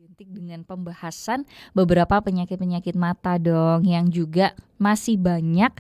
Identik dengan pembahasan beberapa penyakit-penyakit mata dong yang juga masih banyak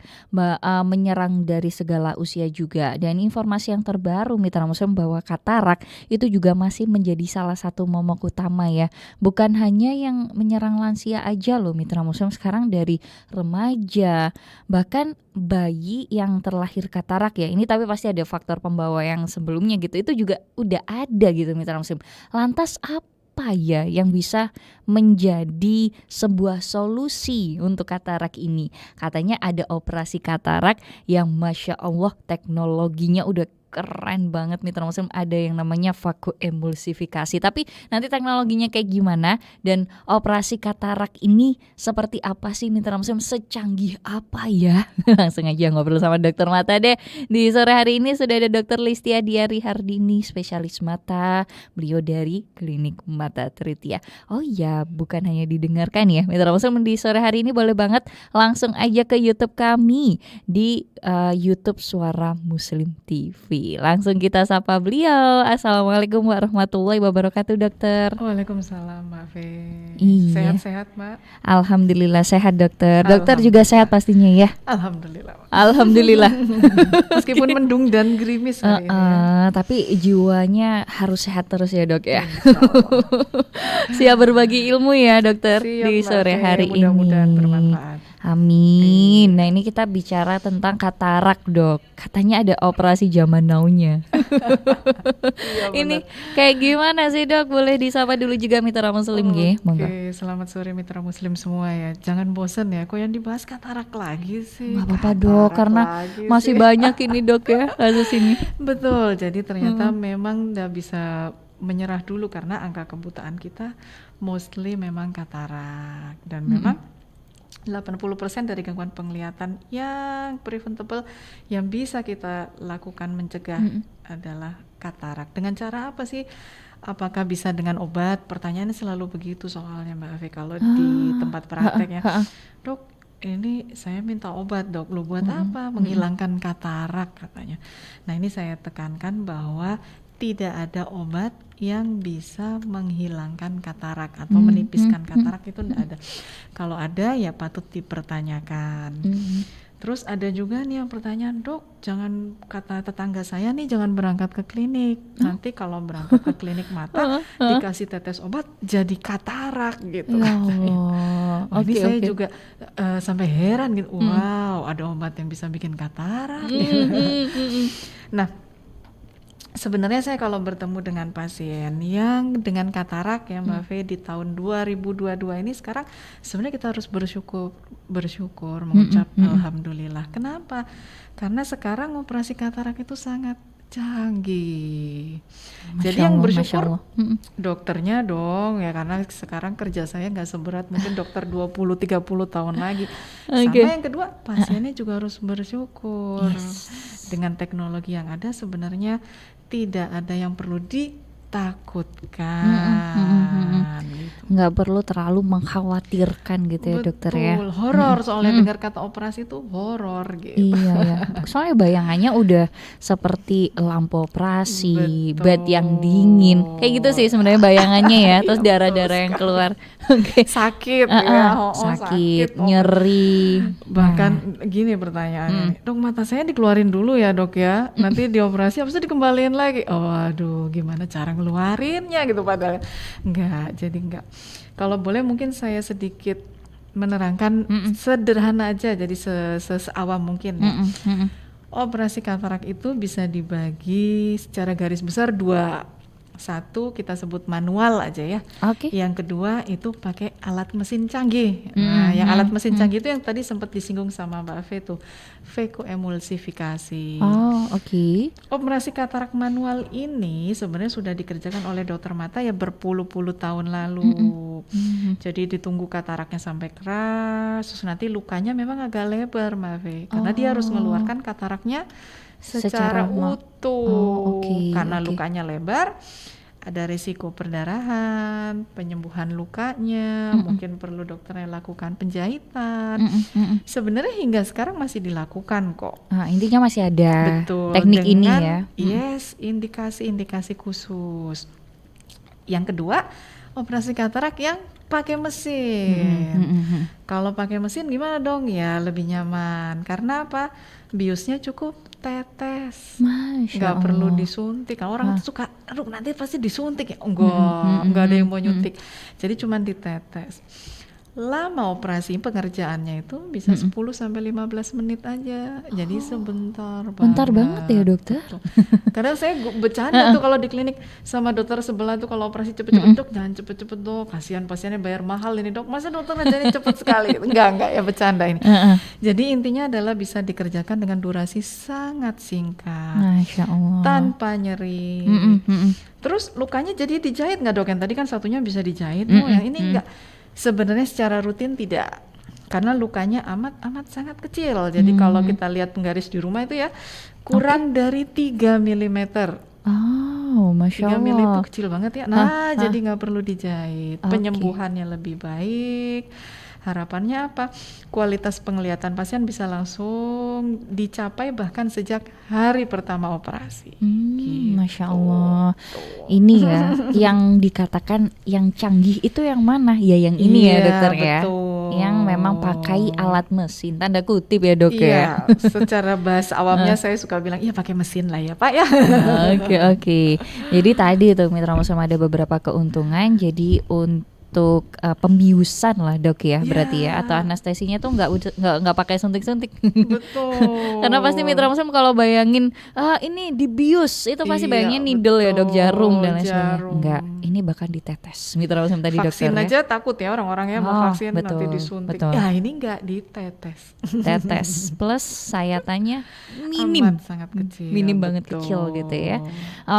menyerang dari segala usia juga. Dan informasi yang terbaru Mitra Muslim bahwa katarak itu juga masih menjadi salah satu momok utama ya. Bukan hanya yang menyerang lansia aja loh Mitra Muslim, sekarang dari remaja bahkan bayi yang terlahir katarak ya. Ini tapi pasti ada faktor pembawa yang sebelumnya gitu. Itu juga udah ada gitu Mitra Muslim. Lantas apa ya yang bisa menjadi sebuah solusi untuk katarak ini? Katanya ada operasi katarak yang Masya Allah teknologinya udah keren banget Mitra Muslim, ada yang namanya vakoemulsifikasi. Tapi nanti teknologinya kayak gimana dan operasi katarak ini seperti apa sih Mitra Muslim, secanggih apa ya? Langsung aja ngobrol sama dokter mata deh. Di sore hari ini sudah ada Dokter Listia Diari Hardini, spesialis mata. Beliau dari Klinik Mata Tritia. Oh iya, bukan hanya didengarkan ya Mitra Muslim, di sore hari ini boleh banget langsung aja ke YouTube kami di YouTube Suara Muslim TV. Langsung kita sapa beliau. Assalamualaikum warahmatullahi wabarakatuh dokter. Waalaikumsalam Mbak Fe. Iya. Sehat-sehat Mbak? Alhamdulillah sehat dokter. Dokter juga sehat pastinya ya? Alhamdulillah Mbak. Alhamdulillah. Meskipun mendung dan gerimis hari ini ya. Tapi jiwanya harus sehat terus ya dok ya. Siap berbagi ilmu ya dokter. Siap, di sore Mbak Fe. hari Mudah-mudahan ini. bermanfaat. Amin. Nah ini kita bicara tentang katarak dok. Katanya ada operasi zaman now-nya. Iya, Ini kayak gimana sih dok? Boleh disapa dulu juga Mitra Muslim Oke, monggo. selamat sore Mitra Muslim semua ya. Jangan bosan ya, kok yang dibahas katarak lagi sih? Gak apa-apa dok, karena masih banyak ini dok ya kasus ini. Betul, jadi ternyata memang nggak bisa menyerah dulu karena angka kebutaan kita mostly memang katarak. Dan memang 80% dari gangguan penglihatan yang preventable yang bisa kita lakukan mencegah adalah katarak. Dengan cara apa sih? Apakah bisa dengan obat? Pertanyaannya selalu begitu soalnya Mbak Afi kalau di tempat praktek ya. Dok, ini saya minta obat dok, lu buat apa? Menghilangkan katarak katanya. Nah ini saya tekankan bahwa tidak ada obat yang bisa menghilangkan katarak atau menipiskan katarak, itu tidak ada. Kalau ada ya patut dipertanyakan. Terus ada juga nih yang pertanyaan, dok, jangan, kata tetangga saya nih jangan berangkat ke klinik. Nanti kalau berangkat ke klinik mata dikasih tetes obat jadi katarak gitu. Ini saya juga sampai heran gitu. Wow, ada obat yang bisa bikin katarak. Nah, sebenarnya saya kalau bertemu dengan pasien yang dengan katarak ya Mbak Fe di tahun 2022 ini, sekarang sebenarnya kita harus bersyukur mengucap alhamdulillah. Kenapa? Karena sekarang operasi katarak itu sangat canggih. Jadi yang bersyukur dokternya dong ya, karena sekarang kerja saya nggak seberat mungkin dokter 20-30 tahun lagi. Sama yang kedua, pasiennya juga harus bersyukur. Dengan teknologi yang ada sebenarnya tidak ada yang perlu ditakutkan. Nggak perlu terlalu mengkhawatirkan gitu ya dokter ya. Betul, horor soalnya dengar kata operasi itu horor gitu. Iya ya, soalnya bayangannya udah seperti lampu operasi, bed yang dingin, kayak gitu sih sebenarnya bayangannya ya. Terus darah-darah yang keluar, sakit ya, sakit, nyeri. Bahkan gini pertanyaannya, dok mata saya dikeluarin dulu ya dok ya, nanti dioperasi habis itu dikembaliin lagi. Oh aduh, gimana cara ngeluarinnya gitu, padahal enggak. Kalau boleh mungkin saya sedikit menerangkan sederhana aja, jadi seawam mungkin ya. Operasi katarak itu bisa dibagi secara garis besar dua. Satu kita sebut manual aja ya. Yang kedua itu pakai alat mesin canggih. Nah, yang alat mesin canggih itu yang tadi sempat disinggung sama Mbak Fe tuh, vakoemulsifikasi. Operasi katarak manual ini sebenarnya sudah dikerjakan oleh dokter mata ya berpuluh-puluh tahun lalu. Jadi ditunggu kataraknya sampai keras, terus nanti lukanya memang agak lebar Mbak Fe, karena dia harus mengeluarkan kataraknya secara utuh. Karena lukanya lebar, ada risiko perdarahan, penyembuhan lukanya, mungkin perlu dokternya lakukan penjahitan. Sebenarnya hingga sekarang masih dilakukan kok. Intinya masih ada. Betul, teknik ini ya. Indikasi-indikasi khusus. Yang kedua, operasi katarak yang pakai mesin. Kalau pakai mesin gimana dong? Ya lebih nyaman. Karena apa? Biusnya cukup tetes. Masya Nggak perlu Allah. disuntik. Kalau orang suka, aduh nanti pasti disuntik ya. Enggak ada yang mau nyuntik. Jadi cuman ditetes. Lama operasi pengerjaannya itu bisa 10 sampai 15 menit aja. Jadi sebentar Bentar banget ya dokter. Betul. Kadang saya bercanda tuh kalau di klinik sama dokter sebelah tuh, kalau operasi cepet-cepet dok, jangan cepet-cepet dok, kasihan pasiennya bayar mahal ini dok, masa dokter ngajarin cepet sekali? Enggak ya, bercanda ini. Jadi intinya adalah bisa dikerjakan dengan durasi sangat singkat, Masya Allah. tanpa nyeri. Terus lukanya jadi dijahit nggak dok? Yang tadi kan satunya bisa dijahit, yang ini enggak. Sebenarnya secara rutin tidak, karena lukanya amat sangat kecil. Jadi kalau kita lihat penggaris di rumah itu ya kurang dari 3 mm. Oh, Masya 3 mili itu Allah. kecil banget ya. Nah, jadi nggak perlu dijahit. Penyembuhannya lebih baik. Harapannya apa? Kualitas penglihatan pasien bisa langsung dicapai bahkan sejak hari pertama operasi. Masya Allah. Ini ya yang dikatakan yang canggih itu yang mana? Ya yang ini ya dokter ya. Betul. Yang memang pakai alat mesin, tanda kutip ya dok ya. Iya, secara bahasa awamnya saya suka bilang, iya pakai mesin lah ya Pak ya. Oke. Jadi tadi tuh Mitra Muslim ada beberapa keuntungan. Jadi untuk pembiusan lah dok ya, berarti ya, atau anestesinya tuh nggak pakai suntik-suntik. Betul. Karena pasti Mitra Muslim kalau bayangin ini dibius itu pasti bayangin needle ya dok, jarum dan lain sebagainya. Enggak, ini bahkan ditetes Mitra Muslim tadi dokter. Vaksin aja takut ya orang-orang ya mau vaksin nanti disuntik. Betul. Ya ini enggak ditetes. Tetes plus sayatannya minim, sangat kecil. minim banget, kecil gitu ya.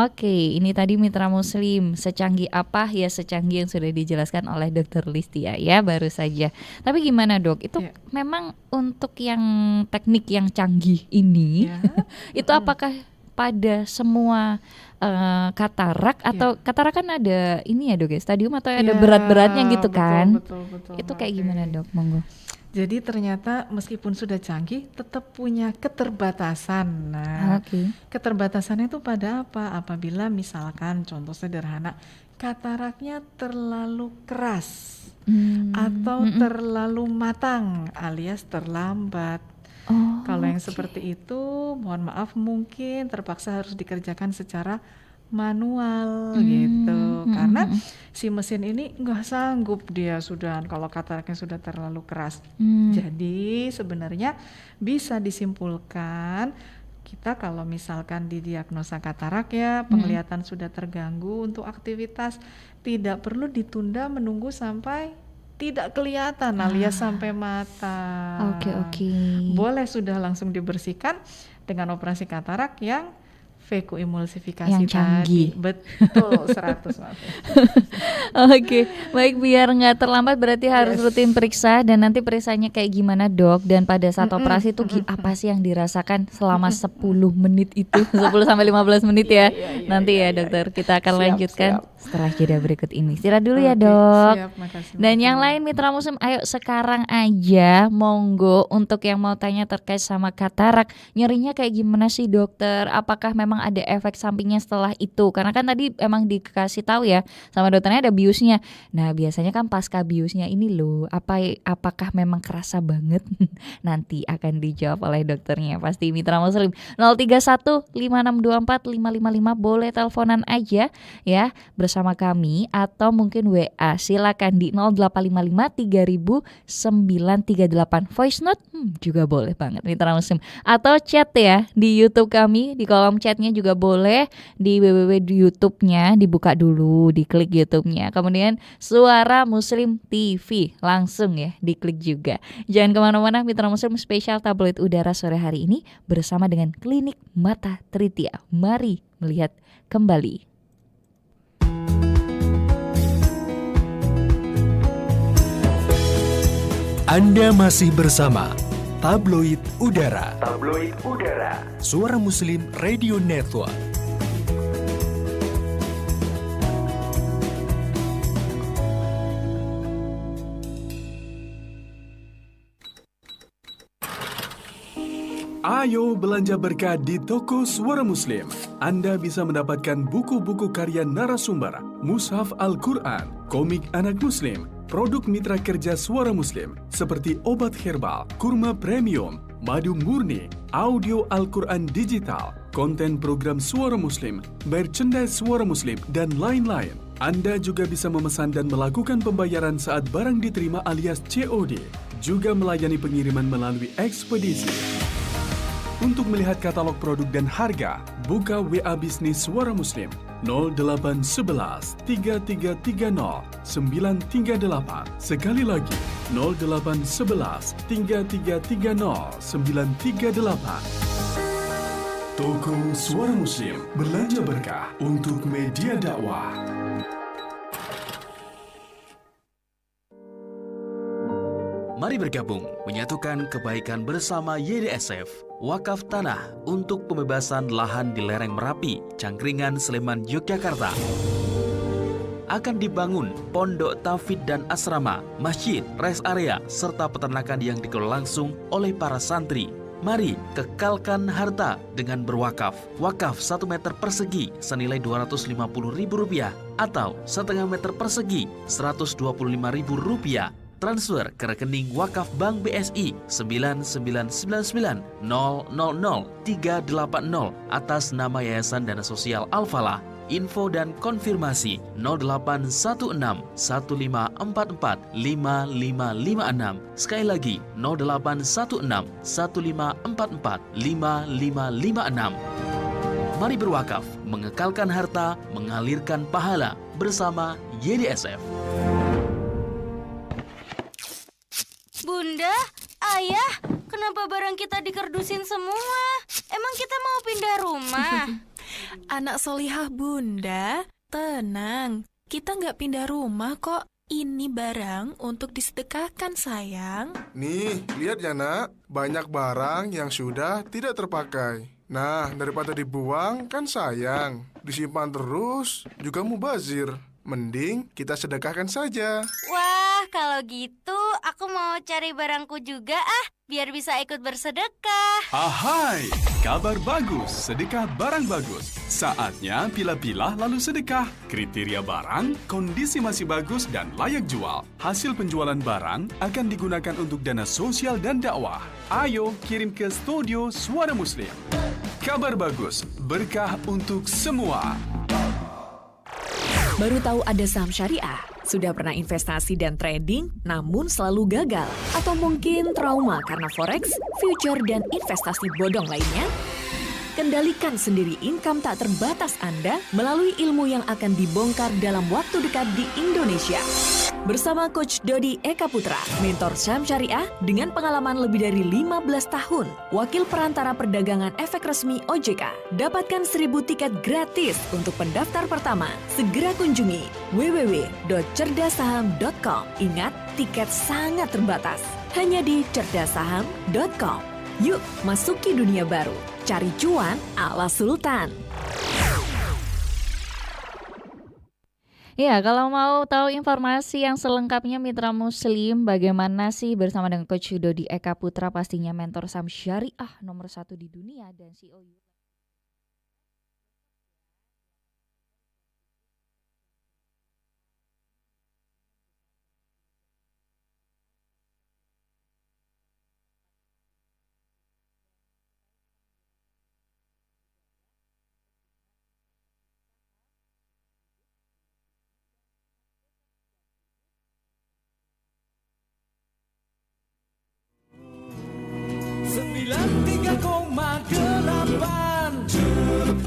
Oke, ini tadi Mitra Muslim, secanggih apa ya? Secanggih yang sudah dijelaskan oleh Dokter Listia ya baru saja. Tapi gimana dok? Itu memang untuk yang teknik yang canggih ini, itu apakah pada semua katarak atau katarak kan ada ini ya dok ya, stadium atau ada berat-beratnya gitu kan? Betul, itu kayak gimana dok? Monggo. Jadi ternyata meskipun sudah canggih tetap punya keterbatasan. Nah, keterbatasannya itu pada apa? Apabila misalkan contoh sederhana, kataraknya terlalu keras atau terlalu matang alias terlambat. Kalau yang seperti itu, mohon maaf mungkin terpaksa harus dikerjakan secara manual gitu, karena si mesin ini nggak sanggup dia sudah kalau kataraknya sudah terlalu keras. Jadi sebenarnya bisa disimpulkan kita kalau misalkan didiagnosa katarak ya penglihatan sudah terganggu untuk aktivitas, tidak perlu ditunda menunggu sampai tidak kelihatan alias sampai mata. Boleh sudah langsung dibersihkan dengan operasi katarak yang vakuemulsifikasi yang canggih. Tadi. Betul, 100 maaf. Baik, biar nggak terlambat berarti harus rutin periksa. Dan nanti periksanya kayak gimana dok? Dan pada saat operasi itu apa sih yang dirasakan selama 10 menit itu? 10 sampai 15 menit ya. Nanti ya dokter, kita akan lanjutkan setelah jeda berikut ini. Istirahat dulu ya dok. Siap, makasih. Dan yang lain Mitra Muslim, ayo sekarang aja monggo untuk yang mau tanya terkait sama katarak. Nyerinya kayak gimana sih dokter? Apakah memang ada efek sampingnya setelah itu? Karena kan tadi emang dikasih tahu ya sama dokternya ada biusnya. Nah biasanya kan pasca biusnya ini loh, apakah memang kerasa banget? Nanti akan dijawab oleh dokternya pasti Mitra Muslim. 031 5624 555 boleh teleponan aja ya bersama kami, atau mungkin WA silakan di 0855 3000 938. Voice note juga boleh banget Mitra Muslim, atau chat ya di YouTube kami, di kolom chatnya juga boleh, di www YouTube-nya dibuka dulu, diklik YouTube-nya, kemudian Suara Muslim TV langsung ya diklik juga. Jangan kemana-mana Mitra Muslim, spesial tabloid udara sore hari ini bersama dengan Klinik Mata Tritia. Mari melihat kembali. Anda masih bersama Tabloid Udara. Tabloid Udara. Suara Muslim Radio Network. Ayo belanja berkah di toko Suara Muslim. Anda bisa mendapatkan buku-buku karya narasumber, mushaf Al-Quran, komik anak muslim, produk mitra kerja Suara Muslim seperti obat herbal, kurma premium, madu murni, audio Al-Quran digital, konten program Suara Muslim, merchandise Suara Muslim, dan lain-lain. Anda juga bisa memesan dan melakukan pembayaran saat barang diterima alias COD. Juga melayani pengiriman melalui ekspedisi. Untuk melihat katalog produk dan harga, buka WA Bisnis Suara Muslim 0811 3330 938. Sekali lagi 0811 3330 938. Toko Suara Muslim, belanja berkah untuk media dakwah. Mari bergabung menyatukan kebaikan bersama YDSF. Wakaf Tanah untuk pembebasan lahan di lereng Merapi, Cangkringan, Sleman, Yogyakarta. Akan dibangun pondok tauhid dan asrama, masjid, rest area, serta peternakan yang dikelola langsung oleh para santri. Mari kekalkan harta dengan berwakaf. Wakaf 1 meter persegi senilai Rp250.000 atau setengah meter persegi Rp125.000. Transfer ke rekening wakaf Bank BSI 9999 000 380 atas nama Yayasan Dana Sosial Al-Falah. Info dan konfirmasi 0816 1544 5556. Sekali lagi 0816 1544 5556. Mari berwakaf, mengekalkan harta, mengalirkan pahala bersama YDSF. Bunda, Ayah, kenapa barang kita dikerdusin semua? Emang kita mau pindah rumah? Anak solihah Bunda, tenang. Kita nggak pindah rumah kok. Ini barang untuk disedekahkan, sayang. Nih, lihat ya nak, banyak barang yang sudah tidak terpakai. Nah, daripada dibuang kan sayang. Disimpan terus juga mubazir. Mending kita sedekahkan saja. Wah, kalau gitu aku mau cari barangku juga biar bisa ikut bersedekah. Ahai, kabar bagus, sedekah barang bagus. Saatnya pilah-pilah lalu sedekah. Kriteria barang, kondisi masih bagus dan layak jual. Hasil penjualan barang akan digunakan untuk dana sosial dan dakwah. Ayo kirim ke studio Suara Muslim. Kabar bagus, berkah untuk semua. Baru tahu ada saham syariah? Sudah pernah investasi dan trading, namun selalu gagal? Atau mungkin trauma karena forex, future, dan investasi bodong lainnya? Kendalikan sendiri income tak terbatas Anda melalui ilmu yang akan dibongkar dalam waktu dekat di Indonesia. Bersama Coach Dodi Eka Putra, mentor saham syariah dengan pengalaman lebih dari 15 tahun, wakil perantara perdagangan efek resmi OJK. Dapatkan 1000 tiket gratis untuk pendaftar pertama. Segera kunjungi www.cerdasaham.com. Ingat, tiket sangat terbatas. Hanya di cerdasaham.com. Yuk, masuki dunia baru. Cari cuan ala Sultan. Ya, kalau mau tahu informasi yang selengkapnya Mitra Muslim, bagaimana sih bersama dengan Coach Dodi Eka Putra, pastinya mentor saham syariah nomor 1 di dunia dan CEO.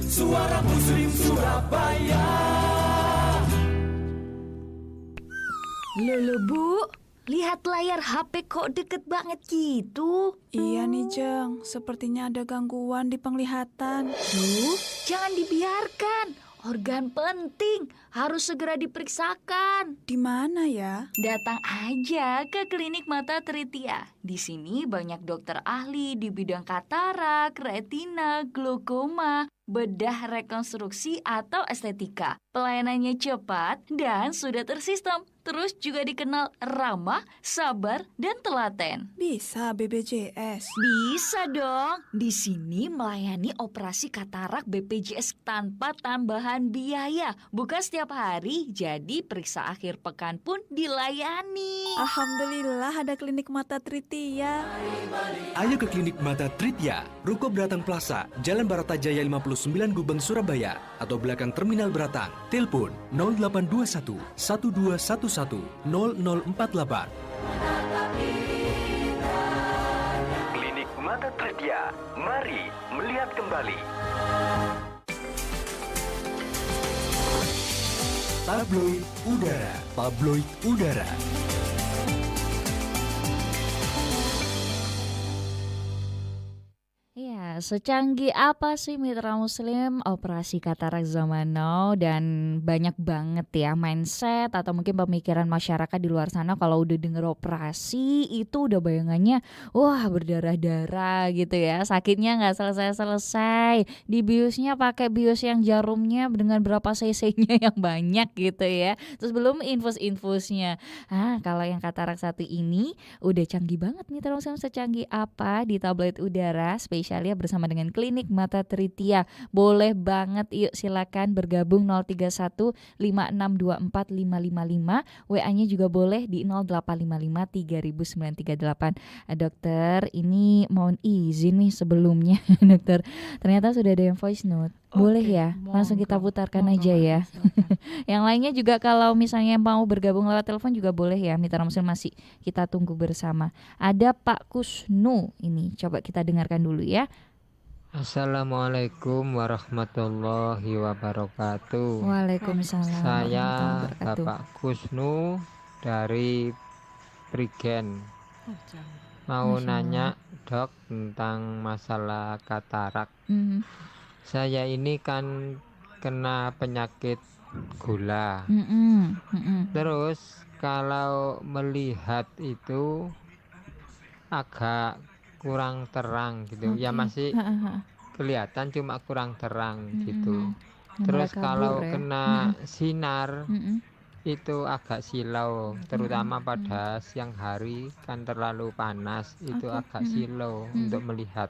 Suara Muslim Surabaya. Loh Bu, lihat layar HP kok deket banget gitu. Iya nih Jeng, sepertinya ada gangguan di penglihatan. Duh, jangan dibiarkan. Organ penting harus segera diperiksakan. Di mana ya? Datang aja ke Klinik Mata Tritia. Di sini banyak dokter ahli di bidang katarak, retina, glaukoma, bedah rekonstruksi atau estetika. Pelayanannya cepat dan sudah tersistem. Terus juga dikenal ramah, sabar, dan telaten. Bisa BPJS. Bisa dong. Di sini melayani operasi katarak BPJS tanpa tambahan biaya. Buka setiap hari, jadi periksa akhir pekan pun dilayani. Alhamdulillah ada klinik mata Tritia. Ayo ke Klinik Mata Tritia, Ruko Beratang Plaza, Jalan Baratajaya 59 Gubeng, Surabaya, atau belakang Terminal Beratang. Telepon 0821 1211 0048. Klinik Mata Tritia, mari melihat kembali. Tabloid Udara. Tabloid Udara. Ya, secanggih apa sih Mitra Muslim operasi katarak zaman now, dan banyak banget ya mindset atau mungkin pemikiran masyarakat di luar sana kalau udah denger operasi itu udah bayangannya wah berdarah-darah gitu ya, sakitnya nggak selesai-selesai, dibiusnya pakai bius yang jarumnya dengan berapa cc-nya yang banyak gitu ya, terus belum infus-infusnya. Kalau yang katarak satu ini udah canggih banget Mitra Muslim, secanggih apa di tablet udara spesial ya bersama dengan Klinik Mata Tritia. Boleh banget, yuk silakan bergabung 031 5624 555. WA-nya juga boleh di 0855 3938. Dokter, ini mohon izin nih sebelumnya dokter. Ternyata sudah ada yang voice note. Boleh ya? Langsung kita putarkan aja ya. Yang lainnya juga kalau misalnya mau bergabung lewat telepon juga boleh ya. Mitra Muslim masih kita tunggu bersama. Ada Pak Kusnu ini, coba kita dengarkan dulu ya. Assalamualaikum warahmatullahi wabarakatuh. Waalaikumsalam. Saya Bapak Kusnu dari Prigen. Mau nanya dok tentang masalah katarak. Saya ini kan kena penyakit gula. Terus kalau melihat itu agak kurang terang gitu. Ya masih kelihatan cuma kurang terang gitu. Terus kalau kena sinar itu agak silau, terutama pada siang hari kan terlalu panas, itu agak silau untuk melihat.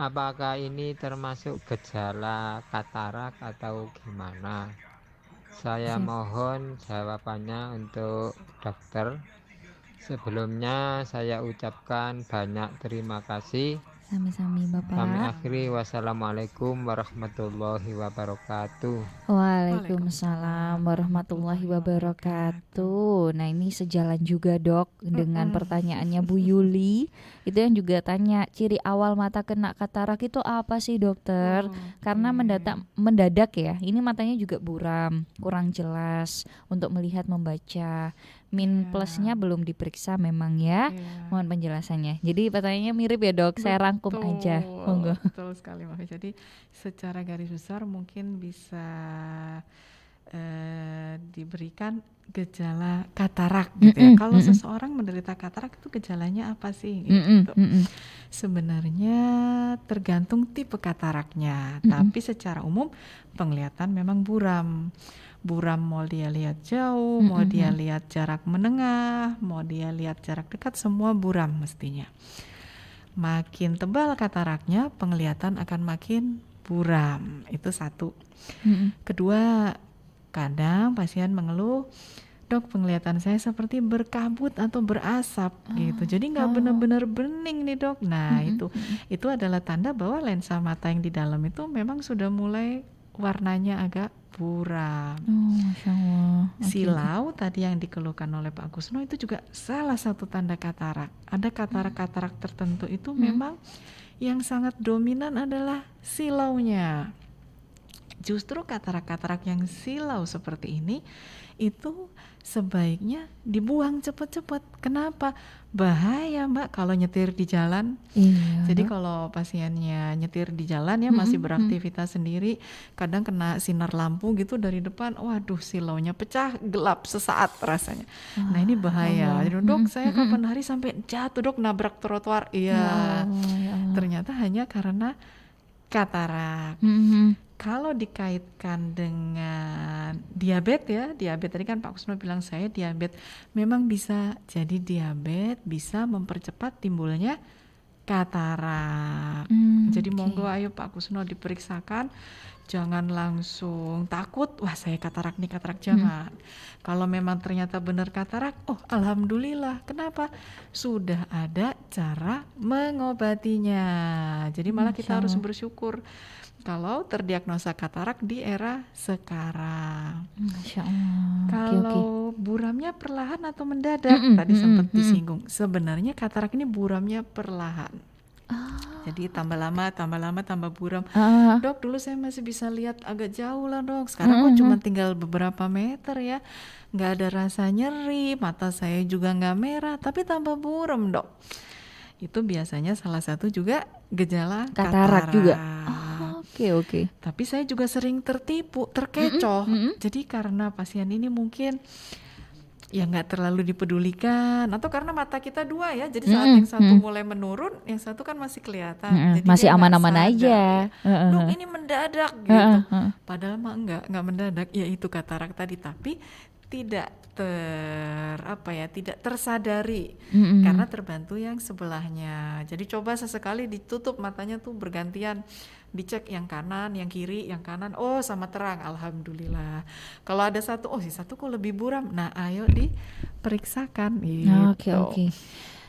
Apakah ini termasuk gejala katarak atau gimana? Saya mohon jawabannya untuk dokter. Sebelumnya saya ucapkan banyak terima kasih. Sami-sami Bapak. Kami akhiri, wassalamualaikum warahmatullahi wabarakatuh. Waalaikumsalam warahmatullahi wabarakatuh. Nah ini sejalan juga dok dengan pertanyaannya Bu Yuli. Itu yang juga tanya ciri awal mata kena katarak itu apa sih dokter? Karena mendadak ya, ini matanya juga buram, kurang jelas untuk melihat membaca. Plusnya belum diperiksa memang ya. Mohon penjelasannya. Jadi pertanyaannya mirip ya dok, saya rangkum aja. Monggo. Betul sekali Mbak. Jadi secara garis besar mungkin bisa diberikan gejala katarak gitu ya. Kalau seseorang menderita katarak itu gejalanya apa sih gitu. Sebenarnya tergantung tipe kataraknya, tapi secara umum penglihatan memang buram. Buram mau dia lihat jauh, mau dia lihat jarak menengah, mau dia lihat jarak dekat, semua buram mestinya. Makin tebal kataraknya, penglihatan akan makin buram. Itu satu. Kedua, kadang pasien mengeluh, dok penglihatan saya seperti berkabut atau berasap gitu. Jadi nggak benar-benar bening nih dok. Nah itu adalah tanda bahwa lensa mata yang di dalam itu memang sudah mulai warnanya agak buram. Masya Allah. Silau tadi yang dikeluhkan oleh Pak Kusno itu juga salah satu tanda katarak. Ada katarak-katarak tertentu itu memang yang sangat dominan adalah silaunya. Justru katarak-katarak yang silau seperti ini itu sebaiknya dibuang cepat-cepat. Kenapa? Bahaya Mbak kalau nyetir di jalan. Jadi kalau pasiennya nyetir di jalan ya masih beraktivitas sendiri, kadang kena sinar lampu gitu dari depan, waduh silaunya pecah, gelap sesaat rasanya. Nah ini bahaya. Jadi dok saya kapan hari sampai jatuh dok nabrak trotoar. Iya. Ternyata hanya karena katarak. Kalau dikaitkan dengan diabetes tadi kan Pak Kusno bilang saya diabetes, memang bisa jadi diabetes bisa mempercepat timbulnya katarak. Jadi monggo ayo Pak Kusno diperiksakan, jangan langsung takut, wah saya katarak nih, jangan. Kalau memang ternyata benar katarak, oh alhamdulillah, kenapa? Sudah ada cara mengobatinya. Jadi malah kita harus bersyukur kalau terdiagnosa katarak di era sekarang. Masya Allah. Kalau buramnya perlahan atau mendadak, tadi sempat disinggung. Sebenarnya katarak ini buramnya perlahan. Jadi tambah lama tambah buram. Dok, dulu saya masih bisa lihat agak jauh lah dok. Sekarang kok cuma tinggal beberapa meter ya. Nggak ada rasa nyeri, mata saya juga nggak merah, tapi tambah buram dok. Itu biasanya salah satu juga gejala katarak juga. Oke. Tapi saya juga sering tertipu, terkecoh. Jadi karena pasien ini mungkin ya nggak terlalu dipedulikan, atau karena mata kita dua ya, jadi saat yang satu mulai menurun, yang satu kan masih kelihatan. Jadi masih aman-aman aja. Dok, ini mendadak gitu. Padahal mah enggak mendadak, ya itu katarak tadi, tapi tidak tidak tersadari karena terbantu yang sebelahnya. Jadi coba sesekali ditutup matanya tuh bergantian, dicek yang kanan, yang kiri, yang kanan, oh sama terang, alhamdulillah. Kalau ada satu, oh si satu kok lebih buram, nah ayo diperiksakan gitu. Oke.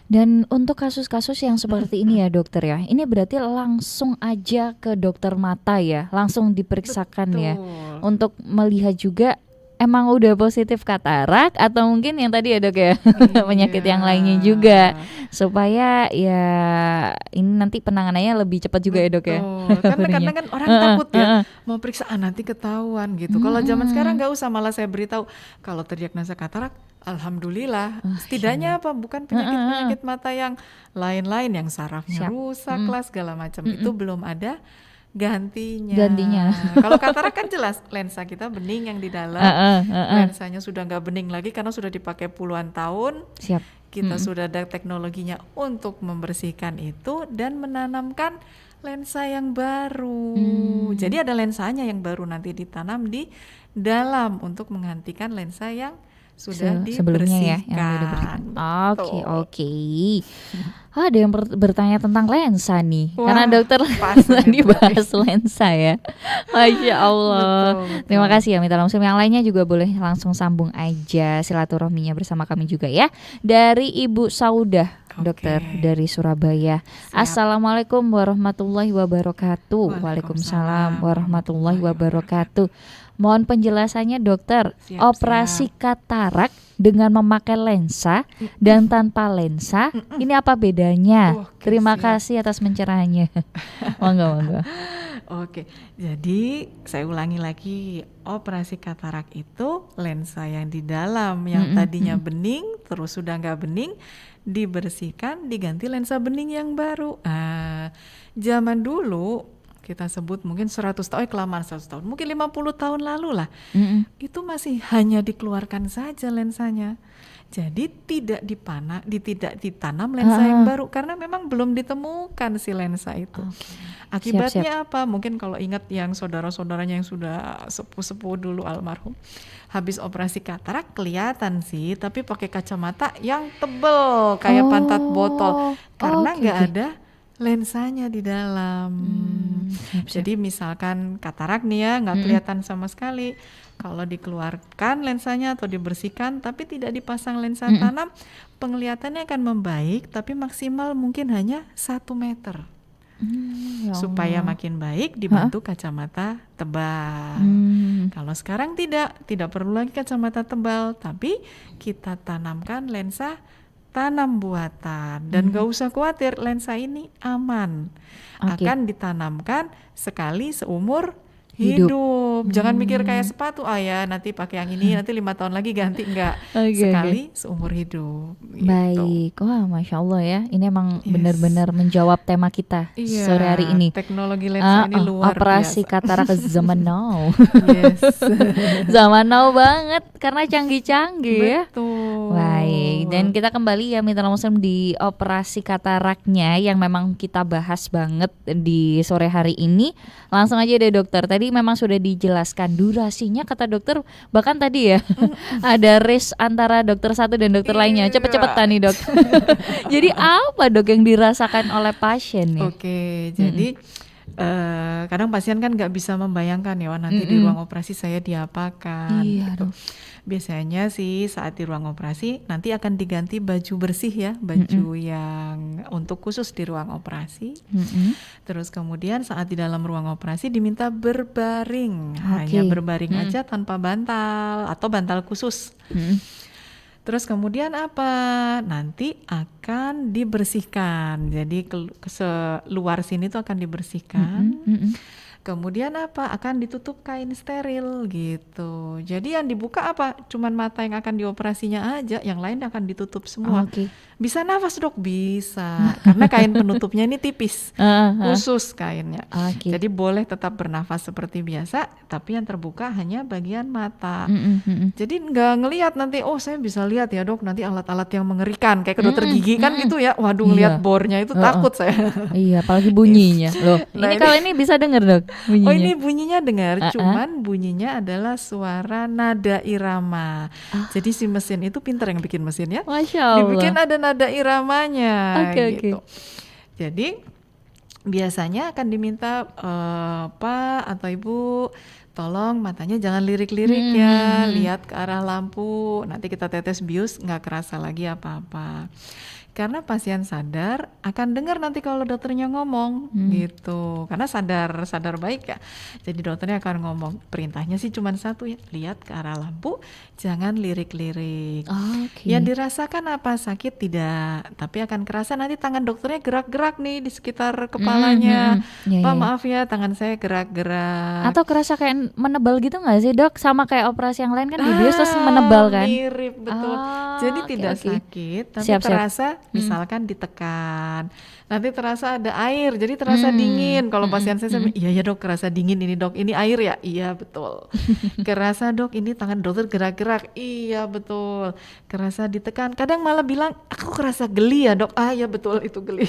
Dan untuk kasus-kasus yang seperti ini ya dokter ya, ini berarti langsung aja ke dokter mata ya, langsung diperiksakan ya, untuk melihat juga emang udah positif katarak atau mungkin yang tadi ya dok ya, penyakit yang lainnya juga, supaya ya ini nanti penanganannya lebih cepat juga ya dok ya. Karena kadang kan orang takut ya mau periksa nanti ketahuan gitu. Kalau zaman sekarang nggak usah, malah saya beritahu kalau terdiagnosa katarak, alhamdulillah, setidaknya apa, bukan penyakit mata yang lain-lain yang sarafnya rusak lah segala macam, itu belum ada gantinya. Kalau katarak kan jelas lensa kita bening yang di dalam, lensanya sudah nggak bening lagi karena sudah dipakai puluhan tahun. Kita sudah ada teknologinya untuk membersihkan itu dan menanamkan lensa yang baru. Jadi ada lensanya yang baru nanti ditanam di dalam untuk menggantikan lensa yang sudah dibersihkan. Oke. Ada yang bertanya tentang lensa nih. Wah, karena dokter tadi bahas lensa ya. Masya Allah. Betul. Terima kasih ya Mitra Muslim. Yang lainnya juga boleh langsung sambung aja silaturahminya bersama kami juga ya. Dari Ibu Saudah, dokter dari Surabaya. Assalamualaikum warahmatullahi wabarakatuh. Waalaikumsalam warahmatullahi wabarakatuh. Mohon penjelasannya dokter, operasi katarak dengan memakai lensa dan tanpa lensa, ini apa bedanya? Terima kasih atas pencerahannya. Monggo. Oke, jadi saya ulangi lagi, operasi katarak itu lensa yang di dalam yang tadinya bening terus sudah nggak bening, dibersihkan, diganti lensa bening yang baru. Zaman dulu kita sebut mungkin 100 tahun, kelamaan 100 tahun, mungkin 50 tahun lalu lah, itu masih hanya dikeluarkan saja lensanya. Jadi tidak ditanam lensa yang baru karena memang belum ditemukan si lensa itu. Akibatnya apa? Mungkin kalau ingat yang saudara-saudaranya yang sudah sepuh-sepuh dulu almarhum, habis operasi katarak kelihatan sih, tapi pakai kacamata yang tebel kayak pantat botol karena nggak ada lensanya di dalam. Jadi misalkan katarak nih ya, nggak kelihatan sama sekali. Kalau dikeluarkan lensanya atau dibersihkan tapi tidak dipasang lensa tanam, penglihatannya akan membaik tapi maksimal mungkin hanya 1 meter. Supaya makin baik dibantu kacamata tebal. Kalau sekarang tidak perlu lagi kacamata tebal, tapi kita tanamkan lensa tanam buatan dan gak usah khawatir, lensa ini aman. Akan ditanamkan sekali seumur hidup. hidup. Jangan mikir kayak sepatu, ya nanti pakai yang ini, nanti 5 tahun lagi ganti, enggak. Oke, Sekali seumur hidup. Gitu. Baik, wah Masya Allah ya, ini emang benar-benar menjawab tema kita Iya, sore hari ini. teknologi lensa ini luar operasi biasa. katarak zaman now. Yes. Zaman now banget karena canggih-canggih ya. Betul. Baik, dan kita kembali ya Mitra Muslim di operasi kataraknya yang memang kita bahas banget di sore hari ini. Langsung aja deh dokter, tadi memang sudah dijelaskan durasinya kata dokter, bahkan tadi ya ada race antara dokter satu dan dokter lainnya. Cepet-cepetan nih dok. Jadi apa dok yang dirasakan oleh pasien nih? Oke, jadi kadang pasien kan nggak bisa membayangkan ya, wah, nanti di ruang operasi saya diapakan. Iya Gitu. dong. Biasanya sih saat di ruang operasi nanti akan diganti baju bersih ya, baju yang untuk khusus di ruang operasi. Terus kemudian saat di dalam ruang operasi diminta berbaring, hanya berbaring aja tanpa bantal atau bantal khusus. Terus kemudian apa? Nanti akan dibersihkan. Jadi luar sini tuh akan dibersihkan. Kemudian apa? Akan ditutup kain steril gitu. Jadi yang dibuka apa? Cuman mata yang akan dioperasinya aja, yang lain akan ditutup semua. Bisa nafas dok? Bisa. Karena kain penutupnya ini tipis, khusus kainnya. Jadi boleh tetap bernafas seperti biasa, tapi yang terbuka hanya bagian mata. Jadi nggak ngelihat nanti, oh saya bisa lihat ya dok, nanti alat-alat yang mengerikan kayak ke dokter gigi kan gitu ya. Waduh, ngelihat bornya itu takut saya. Iya, apalagi bunyinya. Loh, Nah, ini kalau ini bisa denger dok bunyinya. Oh ini bunyinya dengar, cuman bunyinya adalah suara nada irama. Jadi si mesin itu pintar yang bikin mesin ya. Masya Allah. Dibikin ada nada iramanya gitu. Oke. Jadi biasanya akan diminta Pak atau Ibu, tolong matanya jangan lirik-lirik ya, lihat ke arah lampu. Nanti kita tetes bius, nggak kerasa lagi apa-apa. Karena pasien sadar akan dengar nanti kalau dokternya ngomong gitu. Karena sadar baik ya. Jadi dokternya akan ngomong, perintahnya sih cuma satu ya, lihat ke arah lampu, jangan lirik-lirik. Yang dirasakan apa? Sakit tidak, tapi akan kerasa nanti tangan dokternya gerak-gerak nih di sekitar kepalanya. Pak maaf ya, tangan saya gerak-gerak. Atau kerasa kayak menebal gitu nggak sih dok? Sama kayak operasi yang lain kan di bius terus menebal kan? Mirip betul. Jadi tidak sakit, tapi terasa misalkan ditekan, nanti terasa ada air, jadi terasa dingin. Kalau pasien saya iya ya dok, kerasa dingin ini dok, ini air ya, iya betul. Kerasa dok, ini tangan dokter gerak-gerak, iya betul. Kerasa ditekan, kadang malah bilang aku kerasa geli ya dok, ya betul itu geli.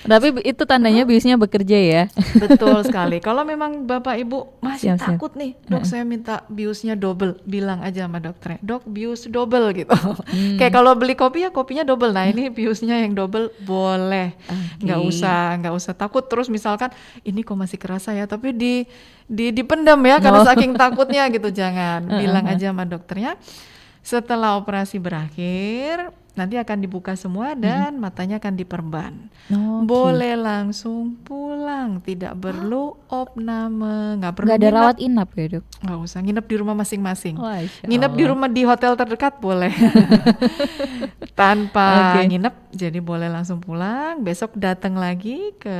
Tapi itu tandanya biusnya bekerja ya. Betul sekali. Kalau memang bapak ibu masih takut nih, dok saya minta biusnya double, bilang aja sama dokternya, dok bius double gitu. Kayak kalau beli kopi ya kopinya double. Nah ini biusnya yang double boleh, nggak usah takut. Terus misalkan ini kok masih kerasa ya, tapi dipendam ya karena saking takutnya gitu. Jangan, bilang aja sama dokternya. Setelah operasi berakhir, nanti akan dibuka semua dan matanya akan diperban. Boleh langsung pulang, tidak perlu opname, nggak perlu. Nggak ada rawat inap ya dok? Nggak usah, nginep di rumah masing-masing. Nginep di rumah di hotel terdekat boleh. Tanpa nginep, jadi boleh langsung pulang. Besok datang lagi ke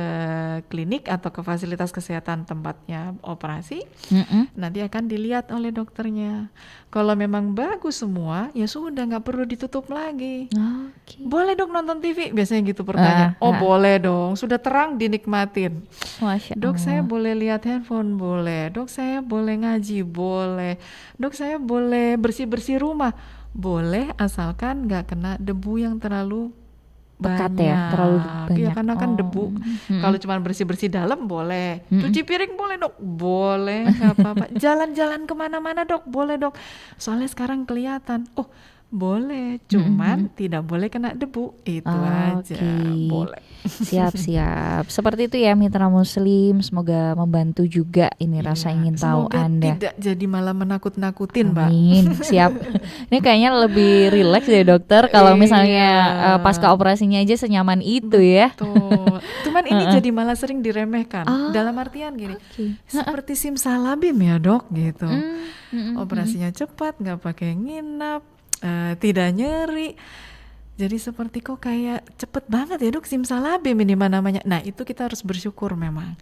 klinik atau ke fasilitas kesehatan tempatnya operasi. Nanti akan dilihat oleh dokternya. Kalau memang bagus semua, ya sudah nggak perlu ditutup lagi. Boleh dok nonton TV? Biasanya gitu pertanyaan. Boleh dong. Sudah terang dinikmatin. Dok saya boleh lihat handphone? Boleh. Dok saya boleh ngaji? Boleh. Dok saya boleh bersih-bersih rumah? Boleh, asalkan nggak kena debu yang terlalu pekat banyak. Ya, terlalu banyak. Iya karena kan debu. Kalau cuma bersih-bersih dalam boleh. Cuci piring boleh dok? Boleh, nggak apa-apa. Jalan-jalan kemana-mana dok? Boleh dok. Soalnya sekarang kelihatan. Boleh, cuman tidak boleh kena debu. Itu aja, boleh. Siap. Seperti itu ya Mitra Muslim. Semoga membantu juga ini rasa ingin tahu Semoga Anda. tidak jadi malah menakut-nakutin, Mbak. Amin. Siap. Ini kayaknya lebih rileks deh dokter. Kalau misalnya pasca operasinya aja senyaman itu ya. Betul. Cuman ini jadi malah sering diremehkan. Dalam artian gini, seperti simsalabim ya dok gitu. Operasinya cepat, nggak pakai nginap. Tidak nyeri. Jadi seperti kok kayak cepet banget ya dok simsalabim ini namanya. Nah itu kita harus bersyukur memang.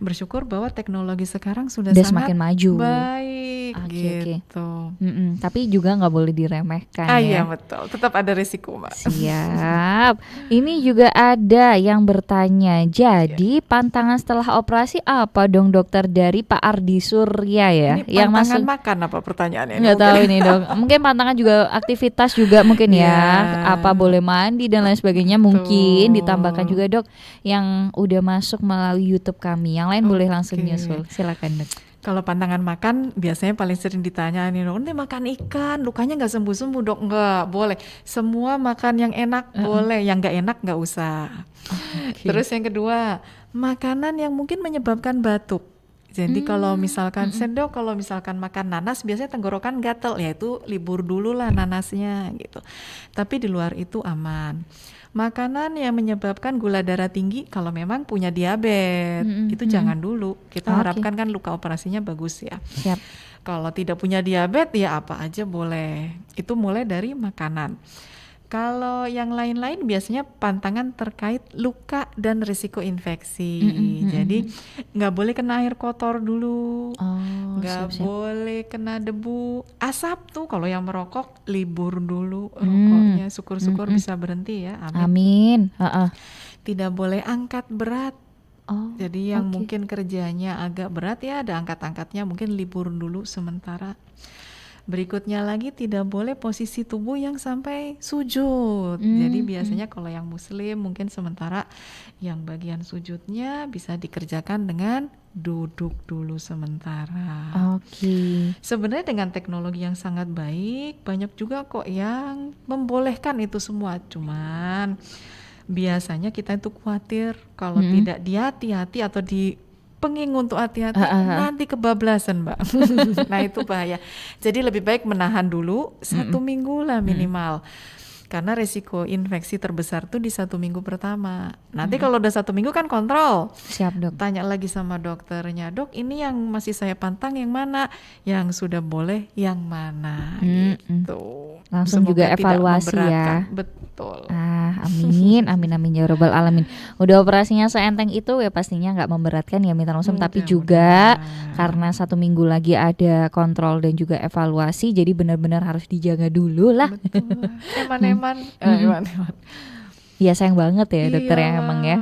Bersyukur bahwa teknologi sekarang sudah sangat semakin maju. Baik gitu. Tapi juga nggak boleh diremehkan ya. Iya betul, tetap ada risiko Mbak. Siap. Ini juga ada yang bertanya, jadi pantangan setelah operasi apa dong dokter, dari Pak Ardi Surya ya? Ini yang pantangan masuk makan apa pertanyaannya? nggak tahu ini dok. Mungkin pantangan juga aktivitas juga mungkin ya. Apa boleh mandi dan lain sebagainya mungkin ditambahkan juga dok yang udah masuk melalui YouTube kami. Yang lain boleh langsung nyusul. Silakan dok. Kalau pantangan makan biasanya paling sering ditanya nih dok, ini makan ikan lukanya nggak sembuh-sembuh dok? Nggak boleh. Semua makan yang enak boleh, yang nggak enak nggak usah. Terus yang kedua, makanan yang mungkin menyebabkan batuk. Jadi kalau misalkan sendok, kalau misalkan makan nanas biasanya tenggorokan gatel, ya itu libur dulu lah nanasnya gitu. Tapi di luar itu aman. Makanan yang menyebabkan gula darah tinggi kalau memang punya diabetes itu jangan dulu. Kita harapkan kan luka operasinya bagus ya. Siap. Kalau tidak punya diabetes ya apa aja boleh. Itu mulai dari makanan. Kalau yang lain-lain biasanya pantangan terkait luka dan risiko infeksi. Jadi nggak boleh kena air kotor dulu, nggak boleh kena debu, asap tuh. Kalau yang merokok libur dulu rokoknya, syukur-syukur bisa berhenti ya. Amin. Tidak boleh angkat berat. Jadi yang mungkin kerjanya agak berat ya ada angkat-angkatnya, mungkin libur dulu sementara. Berikutnya lagi tidak boleh posisi tubuh yang sampai sujud. Jadi biasanya kalau yang muslim mungkin sementara yang bagian sujudnya bisa dikerjakan dengan duduk dulu sementara. Sebenarnya dengan teknologi yang sangat baik, banyak juga kok yang membolehkan itu semua. Cuman biasanya kita itu khawatir kalau tidak hati-hati atau penging untuk hati-hati nanti kebablasan Mbak. Nah itu bahaya. Jadi lebih baik menahan dulu 1 minggu lah minimal. Karena resiko infeksi terbesar tuh di 1 minggu pertama. Nanti kalau udah 1 minggu kan kontrol. Siap dok. Tanya lagi sama dokternya, dok ini yang masih saya pantang yang mana, yang sudah boleh yang mana gitu. Langsung Semoga juga evaluasi ya. Betul. Amin ya robbal alamin. Udah operasinya seenteng itu ya pastinya nggak memberatkan ya mitra mesum, tapi juga karena 1 minggu lagi ada kontrol dan juga evaluasi, jadi benar-benar harus dijaga dulu lah. Eman-eman. Iya sayang banget ya dokter ya emang ya.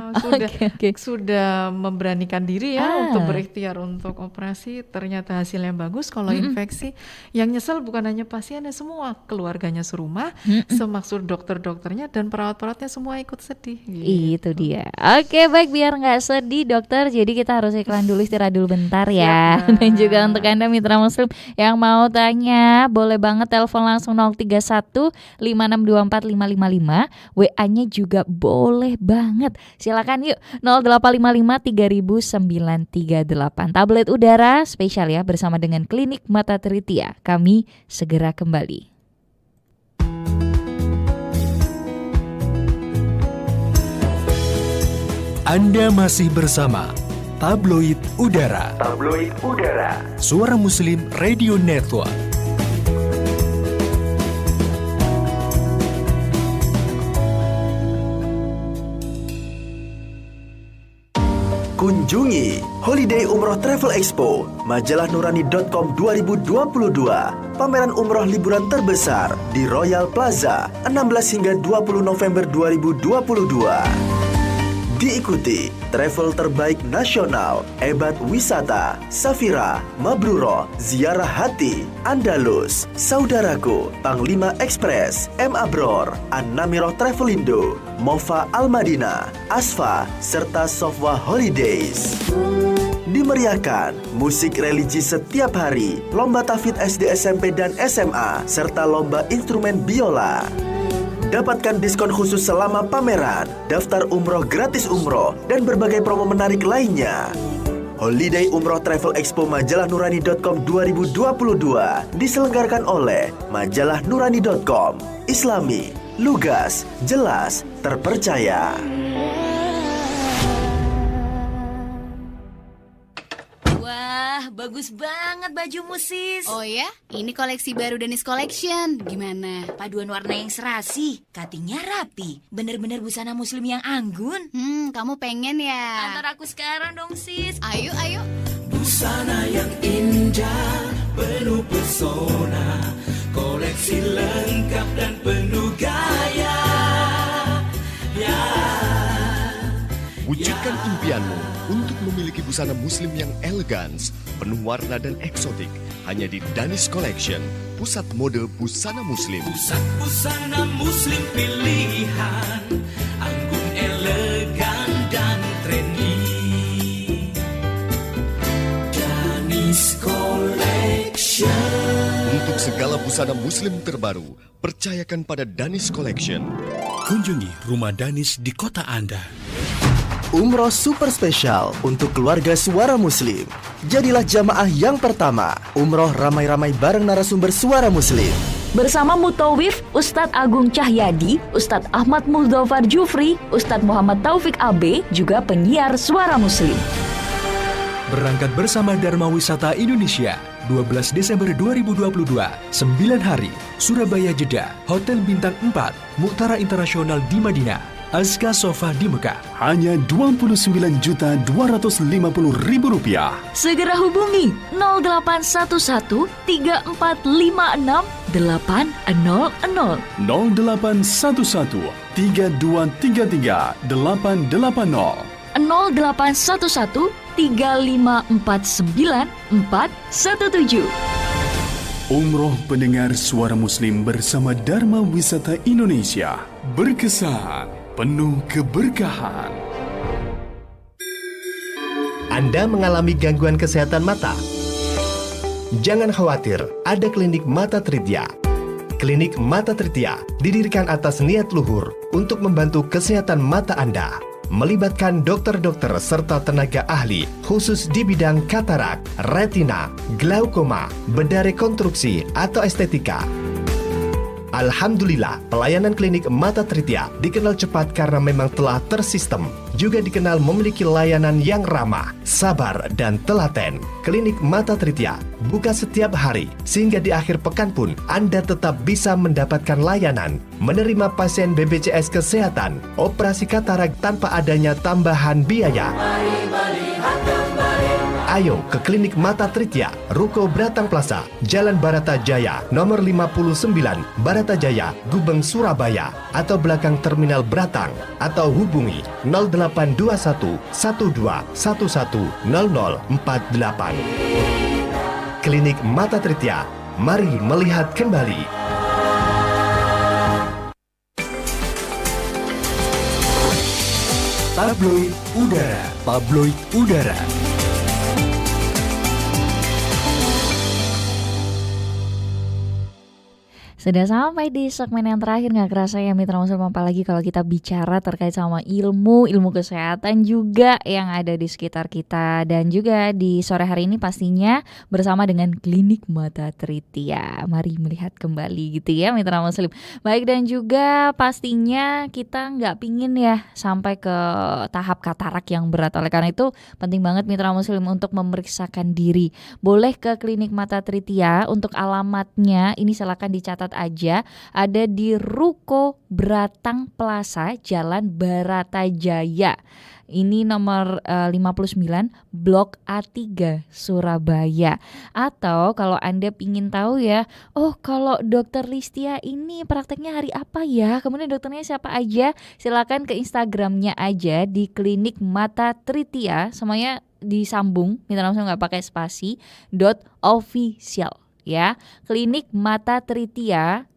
Sudah memberanikan diri ya untuk berikhtiar untuk operasi, ternyata hasilnya bagus. Kalau infeksi yang nyesel bukan hanya pasiennya, semua keluarganya serumah, semaksud dokter-dokternya dan perawat-perawatnya semua ikut sedih gitu. Itu dia. Oke baik, biar nggak sedih dokter, jadi kita harus iklan dulu, istirahat dulu bentar ya. Dan juga untuk Anda mitra muslim yang mau tanya, boleh banget telepon langsung 031 5624 555, WA-nya juga boleh banget. Silakan yuk 0855 300938. Tablet udara spesial ya bersama dengan Klinik Mata Triptia. Kami segera kembali. Anda masih bersama Tabloid Udara. Tabloid Udara. Suara Muslim Radio Network. Kunjungi Holiday Umroh Travel Expo, majalahnurani.com 2022. Pameran umroh liburan terbesar di Royal Plaza, 16 hingga 20 November 2022. Diikuti travel terbaik nasional, Ebat Wisata, Safira, Mabruro, Ziarah Hati, Andalus, Saudaraku, Panglima Express, M Abror, An-Namiroh Travelindo, Mova Al-Madinah, Asfa, serta Sofwa Holidays. Dimeriahkan musik religi setiap hari, lomba tahfidz SD, SMP, dan SMA, serta lomba instrumen biola. Dapatkan diskon khusus selama pameran, daftar umroh gratis umroh, dan berbagai promo menarik lainnya. Holiday Umroh Travel Expo majalahnurani.com 2022 diselenggarakan oleh majalahnurani.com. Islami, lugas, jelas, terpercaya. Wah, bagus banget bajumu, Sis. Oh ya? Ini koleksi baru Danis Collection. Gimana? Paduan warna yang serasi, cuttingnya rapi. Bener-bener busana muslim yang anggun. Kamu pengen ya? Antar aku sekarang dong, Sis. Ayo, ayo. Busana yang indah, penuh pesona, koleksi lengkap dan penuh gaya. Wujudkan impianmu untuk memiliki busana muslim yang elegan, penuh warna dan eksotik. Hanya di Danis Collection, pusat mode busana muslim. Pusat busana muslim pilihan, anggun, elegan dan trendy. Danis Collection. Untuk segala busana muslim terbaru, percayakan pada Danis Collection. Kunjungi rumah Danis di kota Anda. Umroh super spesial untuk keluarga Suara Muslim. Jadilah jamaah yang pertama. Umroh ramai-ramai bareng narasumber Suara Muslim. Bersama Mutawif, Ustadz Agung Cahyadi, Ustadz Ahmad Muldofar Jufri, Ustadz Muhammad Taufik AB, juga penyiar Suara Muslim. Berangkat bersama Dharma Wisata Indonesia 12 Desember 2022, 9 hari, Surabaya Jeddah, Hotel Bintang 4, Muktara Internasional di Madinah, Azka Sofa di Mekah. Hanya Rp29.250.000. Segera hubungi 0811 3456 800. 0811 3233 880. 0811 3549 417. Umroh pendengar Suara Muslim bersama Dharma Wisata Indonesia. Berkesan, penuh keberkahan. Anda mengalami gangguan kesehatan mata? Jangan khawatir, ada klinik Mata Tritya. Klinik Mata Tritya didirikan atas niat luhur untuk membantu kesehatan mata Anda. Melibatkan dokter-dokter serta tenaga ahli khusus di bidang katarak, retina, glaukoma, bedah rekonstruksi atau estetika. Alhamdulillah, pelayanan klinik Mata Tritya dikenal cepat karena memang telah tersistem. Juga dikenal memiliki layanan yang ramah, sabar, dan telaten. Klinik Mata Tritya buka setiap hari, sehingga di akhir pekan pun Anda tetap bisa mendapatkan layanan, menerima pasien BPJS Kesehatan, operasi katarak tanpa adanya tambahan biaya. Ayo ke klinik Mata Tritya, Ruko Bratang Plaza, Jalan Baratajaya, nomor 59, Baratajaya, Gubeng, Surabaya, atau belakang Terminal Bratang, atau hubungi 0821 1211 0048. Klinik Mata Tritya, mari melihat kembali. Tabloid Udara. Tabloid Udara. Sudah sampai di segmen yang terakhir, nggak kerasa ya Mitra Muslim, apalagi kalau kita bicara terkait sama ilmu kesehatan juga yang ada di sekitar kita. Dan juga di sore hari ini pastinya bersama dengan Klinik Mata Tritya. Mari melihat kembali gitu ya Mitra Muslim. Baik, dan juga pastinya kita nggak pingin ya sampai ke tahap katarak yang berat. Oleh karena itu penting banget Mitra Muslim untuk memeriksakan diri. Boleh ke Klinik Mata Tritya, untuk alamatnya ini silakan dicatat aja, ada di Ruko Bratang Plaza, Jalan Baratajaya. Ini nomor 59, Blok A3, Surabaya. Atau kalau Anda ingin tahu ya, oh kalau Dokter Listia ini prakteknya hari apa ya, kemudian dokternya siapa aja, silakan ke Instagramnya aja di Klinik Mata Tritya, semuanya disambung, minta langsung nggak pakai spasi, .official. Ya, Klinik Mata Tritya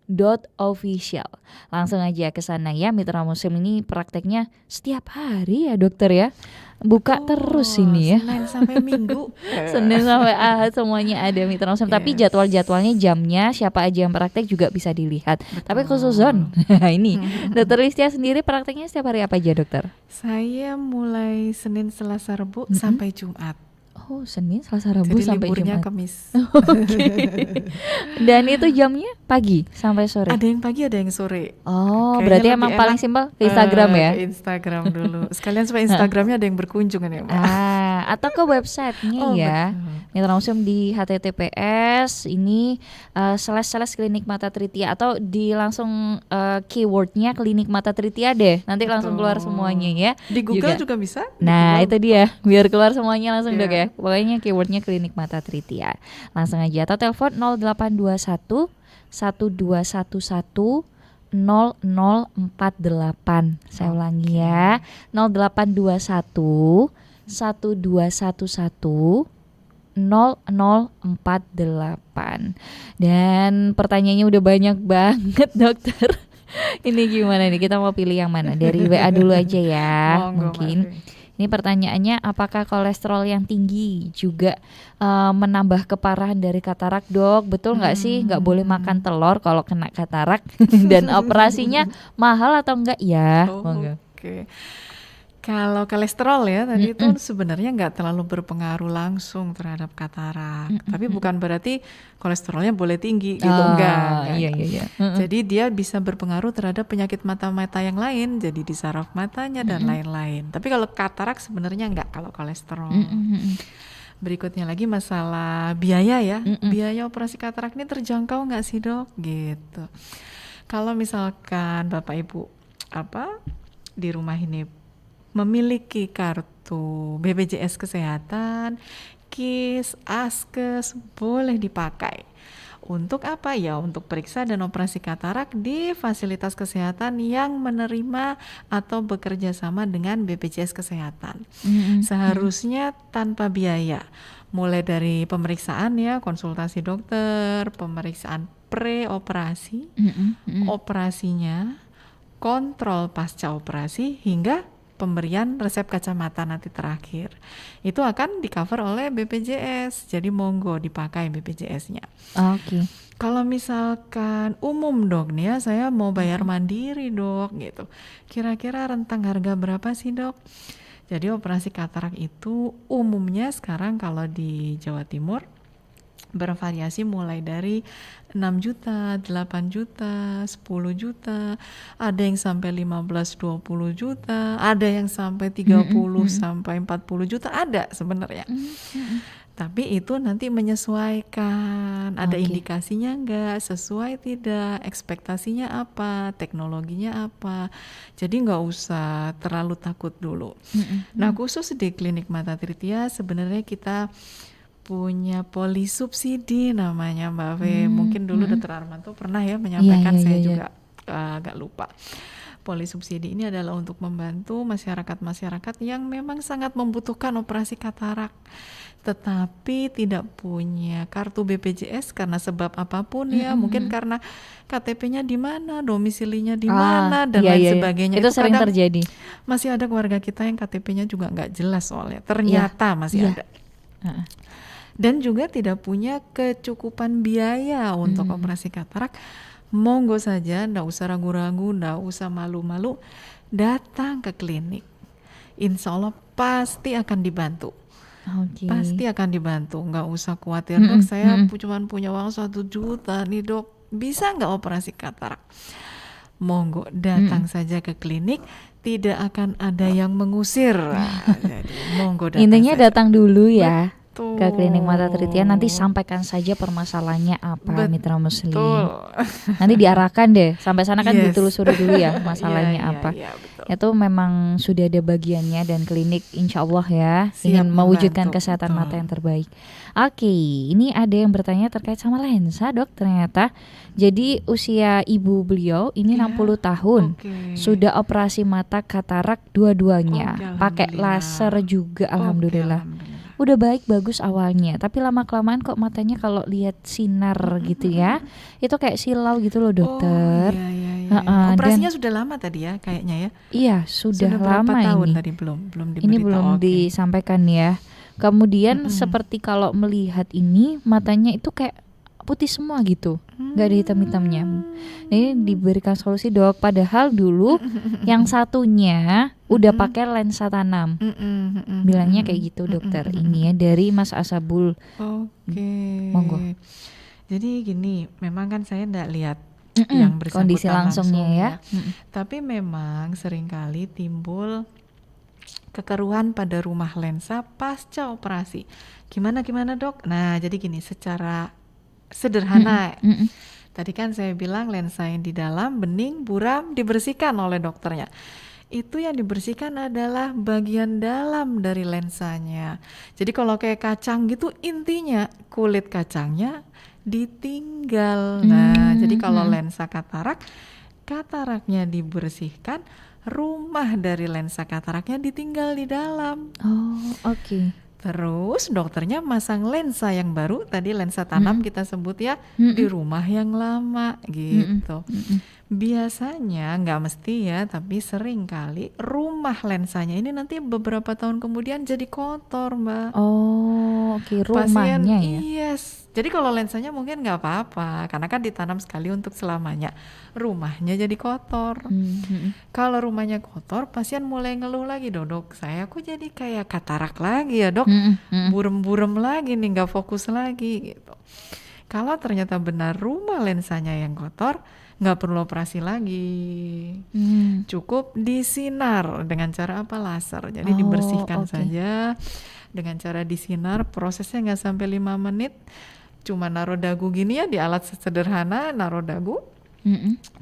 .official. Langsung aja ke sana ya Mitra Muslim, ini prakteknya setiap hari ya dokter ya. Buka terus ini ya. Senin sampai Minggu. Senin sampai Ahad semuanya ada Mitra Muslim. Tapi jadwal-jadwalnya, jamnya, siapa aja yang praktek juga bisa dilihat. Tapi khusus zone. Ini Dokter Listia sendiri prakteknya setiap hari apa aja dokter? Saya mulai Senin, Selasa, Rabu sampai Jumat. Oh, Senin, Selasa, Rabu Jadi sampai liburnya Jumat. Kamis. Oke. Dan itu jamnya pagi sampai sore. Ada yang pagi, ada yang sore. Oh, Kayaknya berarti lebih emang enak, paling simpel ke Instagram ya? Ke Instagram dulu. Sekalian supaya Instagramnya ada yang berkunjung kan ya, Mbak? Atau ke websitenya ya. Mitra Muslim di https ini / klinik mata Trithia, atau di langsung keywordnya klinik mata Trithia deh. Nanti langsung keluar semuanya ya. Di Google juga bisa. Nah, itu dia. Biar keluar semuanya langsung dok Iya. ya. Pokoknya keywordnya klinik mata Trithia. Langsung aja, atau telepon 0821 1211 0048. Saya ulangi ya. 0821 1211 0048. Dan pertanyaannya udah banyak banget dokter. Ini gimana nih, kita mau pilih yang mana? Dari WA dulu aja ya. Monggo, Mungkin ini pertanyaannya, apakah kolesterol yang tinggi juga menambah keparahan dari katarak dok? Betul nggak sih nggak boleh makan telur kalau kena katarak? Dan operasinya mahal atau enggak ya? Monggo. Oke. Kalau kolesterol ya tadi itu sebenarnya nggak terlalu berpengaruh langsung terhadap katarak. Tapi bukan berarti kolesterolnya boleh tinggi gitu, enggak. Iya. Jadi dia bisa berpengaruh terhadap penyakit mata-mata yang lain, jadi di saraf matanya dan lain-lain. Tapi kalau katarak sebenarnya enggak kalau kolesterol. Berikutnya lagi masalah biaya ya. Biaya operasi katarak ini terjangkau nggak sih dok? Gitu. Kalau misalkan Bapak Ibu di rumah ini memiliki kartu BPJS Kesehatan, KIS, Askes, boleh dipakai. Untuk apa ya? Untuk periksa dan operasi katarak di fasilitas kesehatan yang menerima atau bekerja sama dengan BPJS Kesehatan. Seharusnya tanpa biaya. Mulai dari pemeriksaan ya, konsultasi dokter, pemeriksaan pre-operasi, operasinya, kontrol pasca operasi, hingga pemberian resep kacamata nanti terakhir. Itu akan di cover oleh BPJS. Jadi monggo dipakai BPJS-nya. Oke. Kalau misalkan umum dok nih ya, saya mau bayar mandiri dok gitu. Kira-kira rentang harga berapa sih dok? Jadi operasi katarak itu umumnya sekarang kalau di Jawa Timur bervariasi mulai dari 6 juta, 8 juta, 10 juta, ada yang sampai 15-20 juta, ada yang sampai 30 sampai 40 juta, ada sebenarnya. Tapi itu nanti menyesuaikan, ada indikasinya enggak, sesuai tidak, ekspektasinya apa, teknologinya apa. Jadi nggak usah terlalu takut dulu. Nah khusus di Klinik Mata Trithia sebenarnya kita punya polisubsidi namanya Mbak Fe. Mungkin dulu Dr. Armanto pernah ya menyampaikan, saya juga agak lupa. Polisubsidi ini adalah untuk membantu masyarakat-masyarakat yang memang sangat membutuhkan operasi katarak, tetapi tidak punya kartu BPJS karena sebab apapun ya, mungkin karena KTP-nya di mana, domisilinya di mana, dan lain sebagainya. Itu sering terjadi. Masih ada keluarga kita yang KTP-nya juga nggak jelas soalnya, ternyata masih ada. Dan juga tidak punya kecukupan biaya untuk operasi katarak. Monggo saja, ndak usah ragu-ragu, ndak usah malu-malu, datang ke klinik. Insya Allah pasti akan dibantu. Pasti akan dibantu, nggak usah khawatir dok, saya cuma punya uang 1 juta nih dok, bisa nggak operasi katarak? Monggo datang saja ke klinik, tidak akan ada yang mengusir. Jadi, monggo datang. Intinya saja. Datang dulu ya. Ke Klinik Mata Trithia, nanti sampaikan saja permasalahannya apa. Mitra Muslim. Nanti diarahkan deh, sampai sana kan ditelusuri dulu ya masalahnya apa. Itu memang sudah ada bagiannya, dan klinik insya Allah ya ingin mewujudkan kesehatan mata yang terbaik. Oke, ini ada yang bertanya terkait sama lensa dok. Ternyata jadi usia ibu beliau ini 60 tahun, sudah operasi mata katarak dua-duanya, pakai laser juga, alhamdulillah. Udah baik bagus awalnya, tapi lama-kelamaan kok matanya kalau lihat sinar gitu ya, itu kayak silau gitu loh dokter. Operasinya sudah lama tadi ya kayaknya ya? Iya, sudah lama berapa tahun ini. Tadi belum Ini belum disampaikan ya. Kemudian seperti kalau melihat ini matanya itu kayak putih semua gitu, nggak ada hitam-hitamnya. Nah, ini diberikan solusi dok. Padahal dulu yang satunya udah pakai lensa tanam. Bilangnya kayak gitu dokter. Ini ya dari Mas Asabul. Oke. Monggo. Jadi gini, memang kan saya enggak lihat yang bersangkutan kondisi langsungnya ya. Tapi memang seringkali timbul kekeruhan pada rumah lensa pasca operasi. Gimana dok? Nah jadi gini, secara sederhana. Tadi kan saya bilang lensa yang di dalam bening, buram, dibersihkan oleh dokternya. Itu yang dibersihkan adalah bagian dalam dari lensanya. Jadi kalau kayak kacang gitu, intinya kulit kacangnya ditinggal. Nah, jadi kalau lensa kataraknya dibersihkan, rumah dari lensa kataraknya ditinggal di dalam. Oh, oke. Terus dokternya masang lensa yang baru, tadi lensa tanam kita sebut ya, di rumah yang lama gitu. Biasanya nggak mesti ya, tapi sering kali rumah lensanya ini nanti beberapa tahun kemudian jadi kotor, Mbak. Oh, oke, rumahnya ya. Yes. Jadi kalau lensanya mungkin nggak apa-apa, karena kan ditanam sekali untuk selamanya. Rumahnya jadi kotor. Kalau rumahnya kotor, pasien mulai ngeluh lagi, dok, saya kok jadi kayak katarak lagi ya dok, burem-burem lagi nih, nggak fokus lagi gitu. Kalau ternyata benar rumah lensanya yang kotor, nggak perlu operasi lagi, cukup disinar dengan cara apa? Laser. Jadi dibersihkan saja dengan cara disinar, prosesnya nggak sampai 5 menit, cuma naruh dagu gini ya, di alat sederhana, naruh dagu,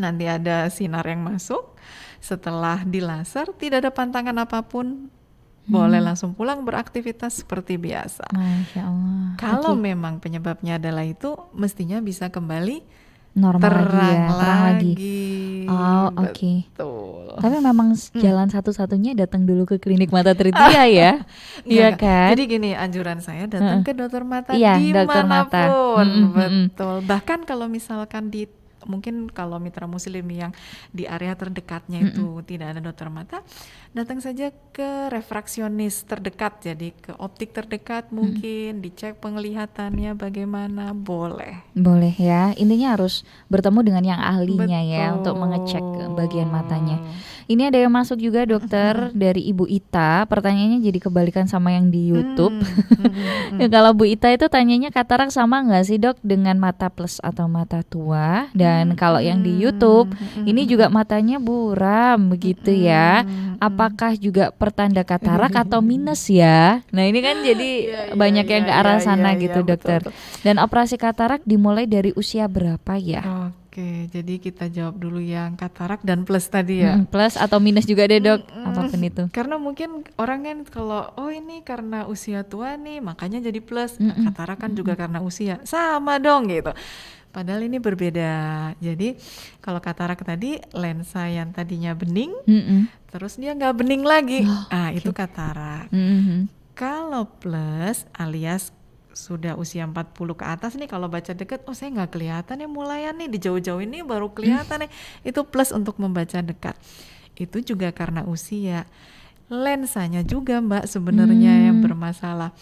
nanti ada sinar yang masuk, setelah di laser tidak ada pantangan apapun, boleh langsung pulang beraktivitas seperti biasa. Masya Allah. Kalau memang penyebabnya adalah itu, mestinya bisa kembali normal terang lagi. Oh, oke. Betul. Tapi memang jalan satu-satunya datang dulu ke klinik mata Tritya ya. Iya kan? Jadi gini, anjuran saya datang ke dokter mata dokter mata. Betul. Bahkan kalau misalkan mungkin kalau mitra muslim yang di area terdekatnya itu tidak ada dokter mata, datang saja ke refraksionis terdekat, jadi ke optik terdekat, mungkin dicek penglihatannya bagaimana, boleh ya, intinya harus bertemu dengan yang ahlinya ya untuk mengecek bagian matanya. Ini ada yang masuk juga dokter dari Ibu Ita, pertanyaannya jadi kebalikan sama yang di YouTube. Kalau Bu Ita itu tanyanya katarak sama nggak sih dok dengan mata plus atau mata tua, dan kalau yang di YouTube ini juga matanya buram begitu ya, apakah juga pertanda katarak atau minus ya? Nah ini kan jadi banyak yang ke arah sana gitu dokter. Betul. Dan operasi katarak dimulai dari usia berapa ya? Oke, jadi kita jawab dulu yang katarak dan plus tadi ya. Plus atau minus juga deh dok, apapun itu. Karena mungkin orang kan kalau ini karena usia tua nih makanya jadi plus. Katarak kan juga karena usia, sama dong gitu. Padahal ini berbeda. Jadi kalau katarak tadi lensa yang tadinya bening, terus dia nggak bening lagi, itu katarak. Kalau plus alias sudah usia 40 ke atas nih, kalau baca deket, saya nggak kelihatan ya mulayan nih, di jauh-jauh ini baru kelihatan nih, itu plus untuk membaca dekat. Itu juga karena usia. Lensanya juga Mbak sebenarnya yang bermasalah.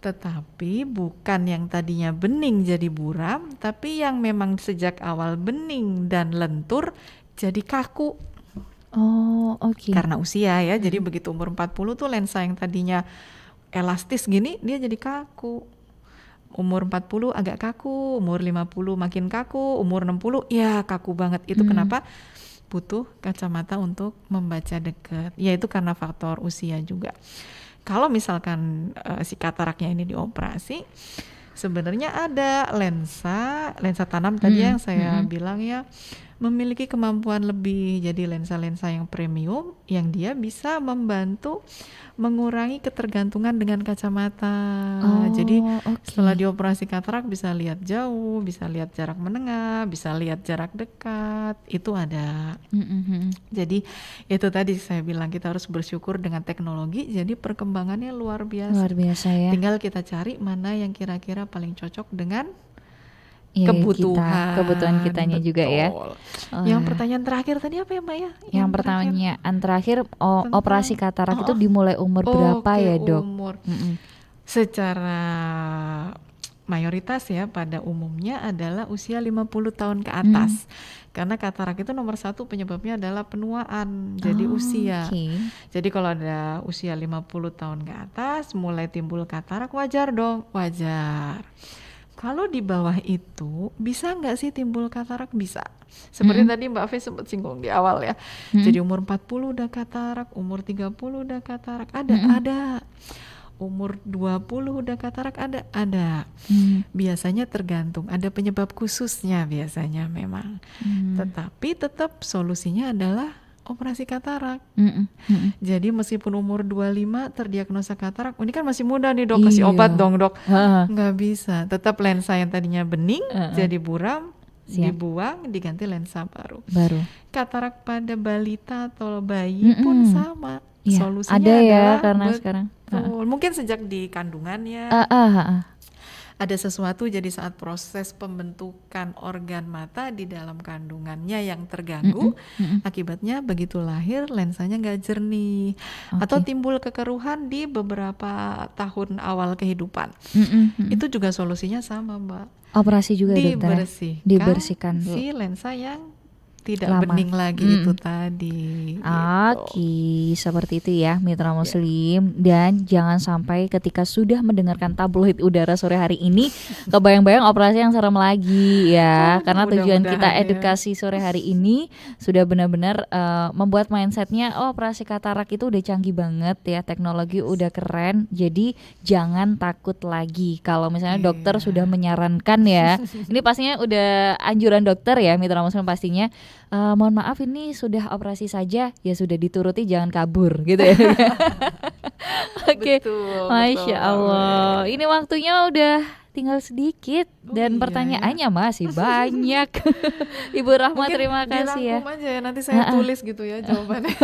Tetapi bukan yang tadinya bening jadi buram, tapi yang memang sejak awal bening dan lentur jadi kaku. Oh, oke. Karena usia ya, jadi begitu umur 40 tuh lensa yang tadinya elastis gini, dia jadi kaku. Umur 40 agak kaku, umur 50 makin kaku, umur 60 ya kaku banget. Itu kenapa butuh kacamata untuk membaca dekat. Ya itu karena faktor usia juga. Kalau misalkan si kataraknya ini dioperasi, sebenarnya ada lensa tanam tadi yang saya bilang ya, memiliki kemampuan lebih. Jadi lensa-lensa yang premium yang dia bisa membantu mengurangi ketergantungan dengan kacamata. Jadi setelah dioperasi katarak bisa lihat jauh, bisa lihat jarak menengah, bisa lihat jarak dekat, itu ada. Jadi itu tadi saya bilang kita harus bersyukur dengan teknologi, jadi perkembangannya luar biasa. Luar biasa ya. Tinggal kita cari mana yang kira-kira paling cocok dengan kebutuhan kitanya juga ya. Yang pertanyaan terakhir tadi apa ya Mbak ya? Yang pertanyaan terakhir operasi katarak itu dimulai umur berapa ya dok? Umur. Secara mayoritas ya pada umumnya adalah usia 50 tahun ke atas. Karena katarak itu nomor satu penyebabnya adalah penuaan, jadi usia. Jadi kalau ada usia 50 tahun ke atas mulai timbul katarak, wajar dong, wajar. Kalau di bawah itu bisa nggak sih timbul katarak? Bisa. Seperti tadi Mbak Fe sempat singgung di awal ya. Jadi umur 40 udah katarak, umur 30 udah katarak, ada. Umur 20 udah katarak, ada. Biasanya tergantung, ada penyebab khususnya biasanya memang. Tetapi tetap solusinya adalah operasi katarak. Jadi meskipun umur 25 terdiagnosa katarak, ini kan masih muda nih dok, kasih obat dong dok. Nggak bisa, tetap lensa yang tadinya bening jadi buram, dibuang, diganti lensa baru. Katarak pada balita atau bayi pun sama. Solusinya ada ya adalah karena sekarang mungkin sejak di kandungannya ada sesuatu, jadi saat proses pembentukan organ mata di dalam kandungannya yang terganggu, akibatnya begitu lahir lensanya nggak jernih atau timbul kekeruhan di beberapa tahun awal kehidupan. Itu juga solusinya sama Mbak, operasi juga dokter, dibersihkan si lensa yang tidak bening lagi itu tadi. Oke, seperti itu ya mitra muslim. Dan jangan sampai ketika sudah mendengarkan tabloid udara sore hari ini kebayang-bayang operasi yang serem lagi ya. Karena tujuan kita edukasi sore hari ini sudah benar-benar membuat mindsetnya operasi katarak itu udah canggih banget ya, teknologi udah keren. Jadi jangan takut lagi kalau misalnya dokter sudah menyarankan ya. Ini pastinya udah anjuran dokter ya mitra muslim pastinya. Mohon maaf ini sudah operasi saja, ya sudah dituruti, jangan kabur gitu ya. Oke, Masya Allah. Ini waktunya udah tinggal sedikit dan pertanyaannya masih banyak. Ibu Rahma mungkin terima kasih ya. Aja ya, nanti saya tulis gitu ya jawabannya.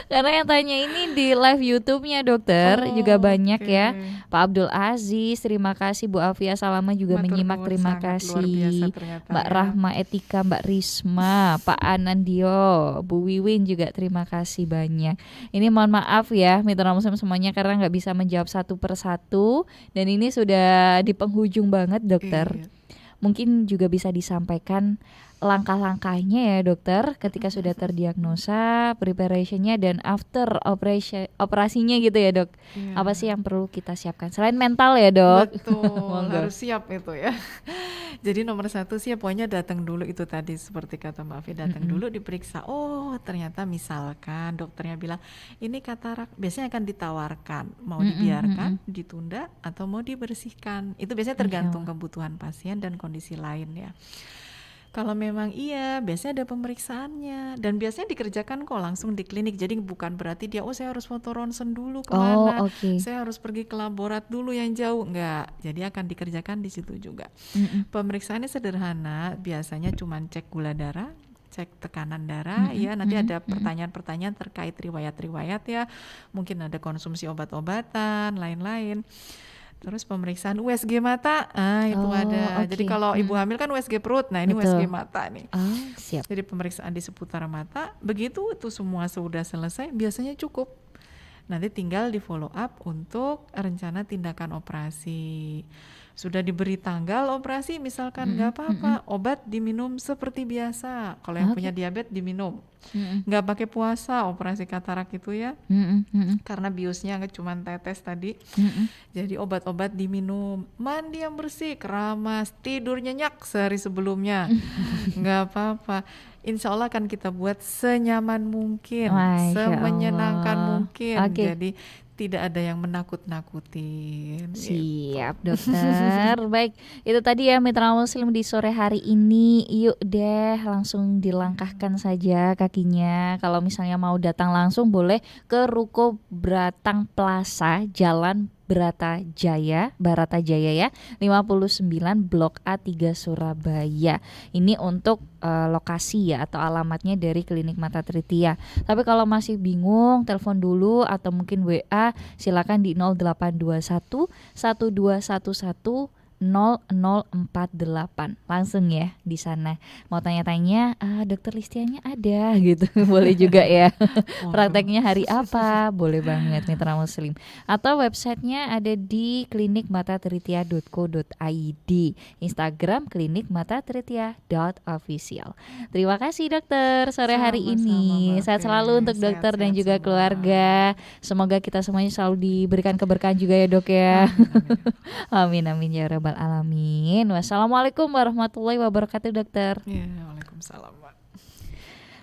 Karena yang tanya ini di live YouTube-nya dokter juga banyak ya. Pak Abdul Aziz, terima kasih. Bu Afia Salama juga menyimak, terima kasih. Mbak Rahma Etika, Mbak Risma, Pak Anandio, Bu Wiwin juga terima kasih banyak. Ini mohon maaf ya mitra muslim semuanya karena nggak bisa menjawab satu persatu dan ini sudah di penghujung banget dokter. Mungkin juga bisa disampaikan langkah-langkahnya ya dokter ketika sudah terdiagnosa, preparationnya dan after operasinya gitu ya dok. Apa sih yang perlu kita siapkan selain mental ya dok? Betul, harus siap itu ya. Jadi nomor satu sih pokoknya datang dulu, itu tadi seperti kata Mbak Fi, datang dulu diperiksa. Oh ternyata misalkan dokternya bilang ini katarak, biasanya akan ditawarkan mau dibiarkan, ditunda atau mau dibersihkan. Itu biasanya tergantung kebutuhan pasien dan kondisi lain ya. Kalau memang iya, biasanya ada pemeriksaannya dan biasanya dikerjakan kok langsung di klinik. Jadi bukan berarti dia saya harus foto ronsen dulu kemana, saya harus pergi ke laborat dulu yang jauh, enggak. Jadi akan dikerjakan di situ juga. Pemeriksaannya sederhana, biasanya cuma cek gula darah, cek tekanan darah ya, nanti ada pertanyaan-pertanyaan terkait riwayat-riwayat ya, mungkin ada konsumsi obat-obatan, lain-lain. Terus pemeriksaan USG mata, itu ada. Jadi kalau ibu hamil kan USG perut, nah ini USG mata nih. Siap. Jadi pemeriksaan di seputar mata, begitu itu semua sudah selesai, biasanya cukup. Nanti tinggal di follow up untuk rencana tindakan operasi. Sudah diberi tanggal operasi misalkan, nggak apa-apa, obat diminum seperti biasa. Kalau yang punya diabetes diminum, nggak pakai puasa operasi katarak itu ya, karena biusnya cuma tetes tadi. Jadi obat-obat diminum, mandi yang bersih, keramas, tidur nyenyak sehari sebelumnya, nggak apa-apa. Insya Allah akan kita buat senyaman mungkin, semenyenangkan mungkin. Jadi tidak ada yang menakut-nakutin. Siap dokter. Baik, itu tadi ya mitra muslim di sore hari ini. Yuk deh langsung dilangkahkan saja kakinya. Kalau misalnya mau datang langsung boleh ke Ruko Bratang Plaza, Jalan Baratajaya ya, 59 Blok A3 Surabaya. Ini untuk lokasi ya atau alamatnya dari Klinik Mata Triptia. Tapi kalau masih bingung, telepon dulu atau mungkin WA, silakan di 0821 1211 0048. Langsung ya di sana. Mau tanya-tanya, Dokter Listianya ada gitu. Boleh juga ya. Prakteknya hari apa? Boleh banget Mitra Muslim. Atau websitenya ada di klinikmatatritia.co.id. Instagram klinikmatatritia.official. Terima kasih dokter sore hari ini. Sehat selalu untuk dokter dan juga keluarga. Semoga kita semuanya selalu diberikan keberkahan juga ya dok ya. Amin amin ya rabbal alamin. Wassalamualaikum warahmatullahi wabarakatuh dokter. Ya, waalaikumsalam.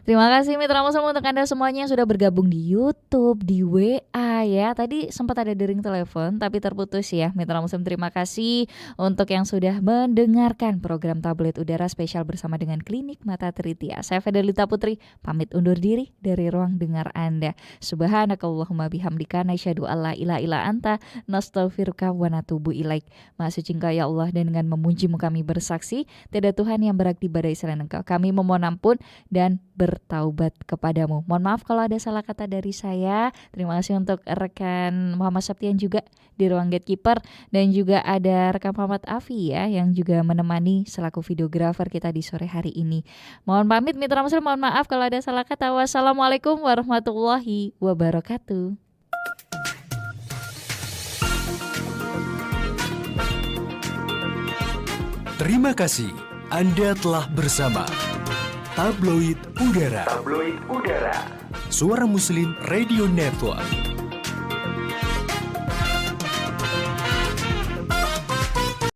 Terima kasih Mitra Muslim untuk Anda semuanya yang sudah bergabung di YouTube, di WA ya. Tadi sempat ada dering telepon tapi terputus ya. Mitra Muslim terima kasih untuk yang sudah mendengarkan program Tablet Udara spesial bersama dengan Klinik Mata Tritia. Saya Fedelita Putri pamit undur diri dari ruang dengar Anda. Subhanakallahumma bihamdika nasyhadu alla ilaha illa anta nastaghfiruka wa natubu ilaik. Maha suci Engkau ya Allah, dan dengan memujimu kami bersaksi tiada Tuhan yang berhak diibadahi selain Engkau. Kami memohon ampun dan bertaubat kepadamu. Mohon maaf kalau ada salah kata dari saya. Terima kasih untuk rekan Muhammad Septian juga di ruang gatekeeper, dan juga ada rekan Muhammad Afi ya yang juga menemani selaku videografer kita di sore hari ini. Mohon pamit Mitra Muslim, mohon maaf kalau ada salah kata. Wassalamualaikum warahmatullahi wabarakatuh. Terima kasih Anda telah bersama Tabloid Udara. Tabloid Udara. Suara Muslim Radio Network.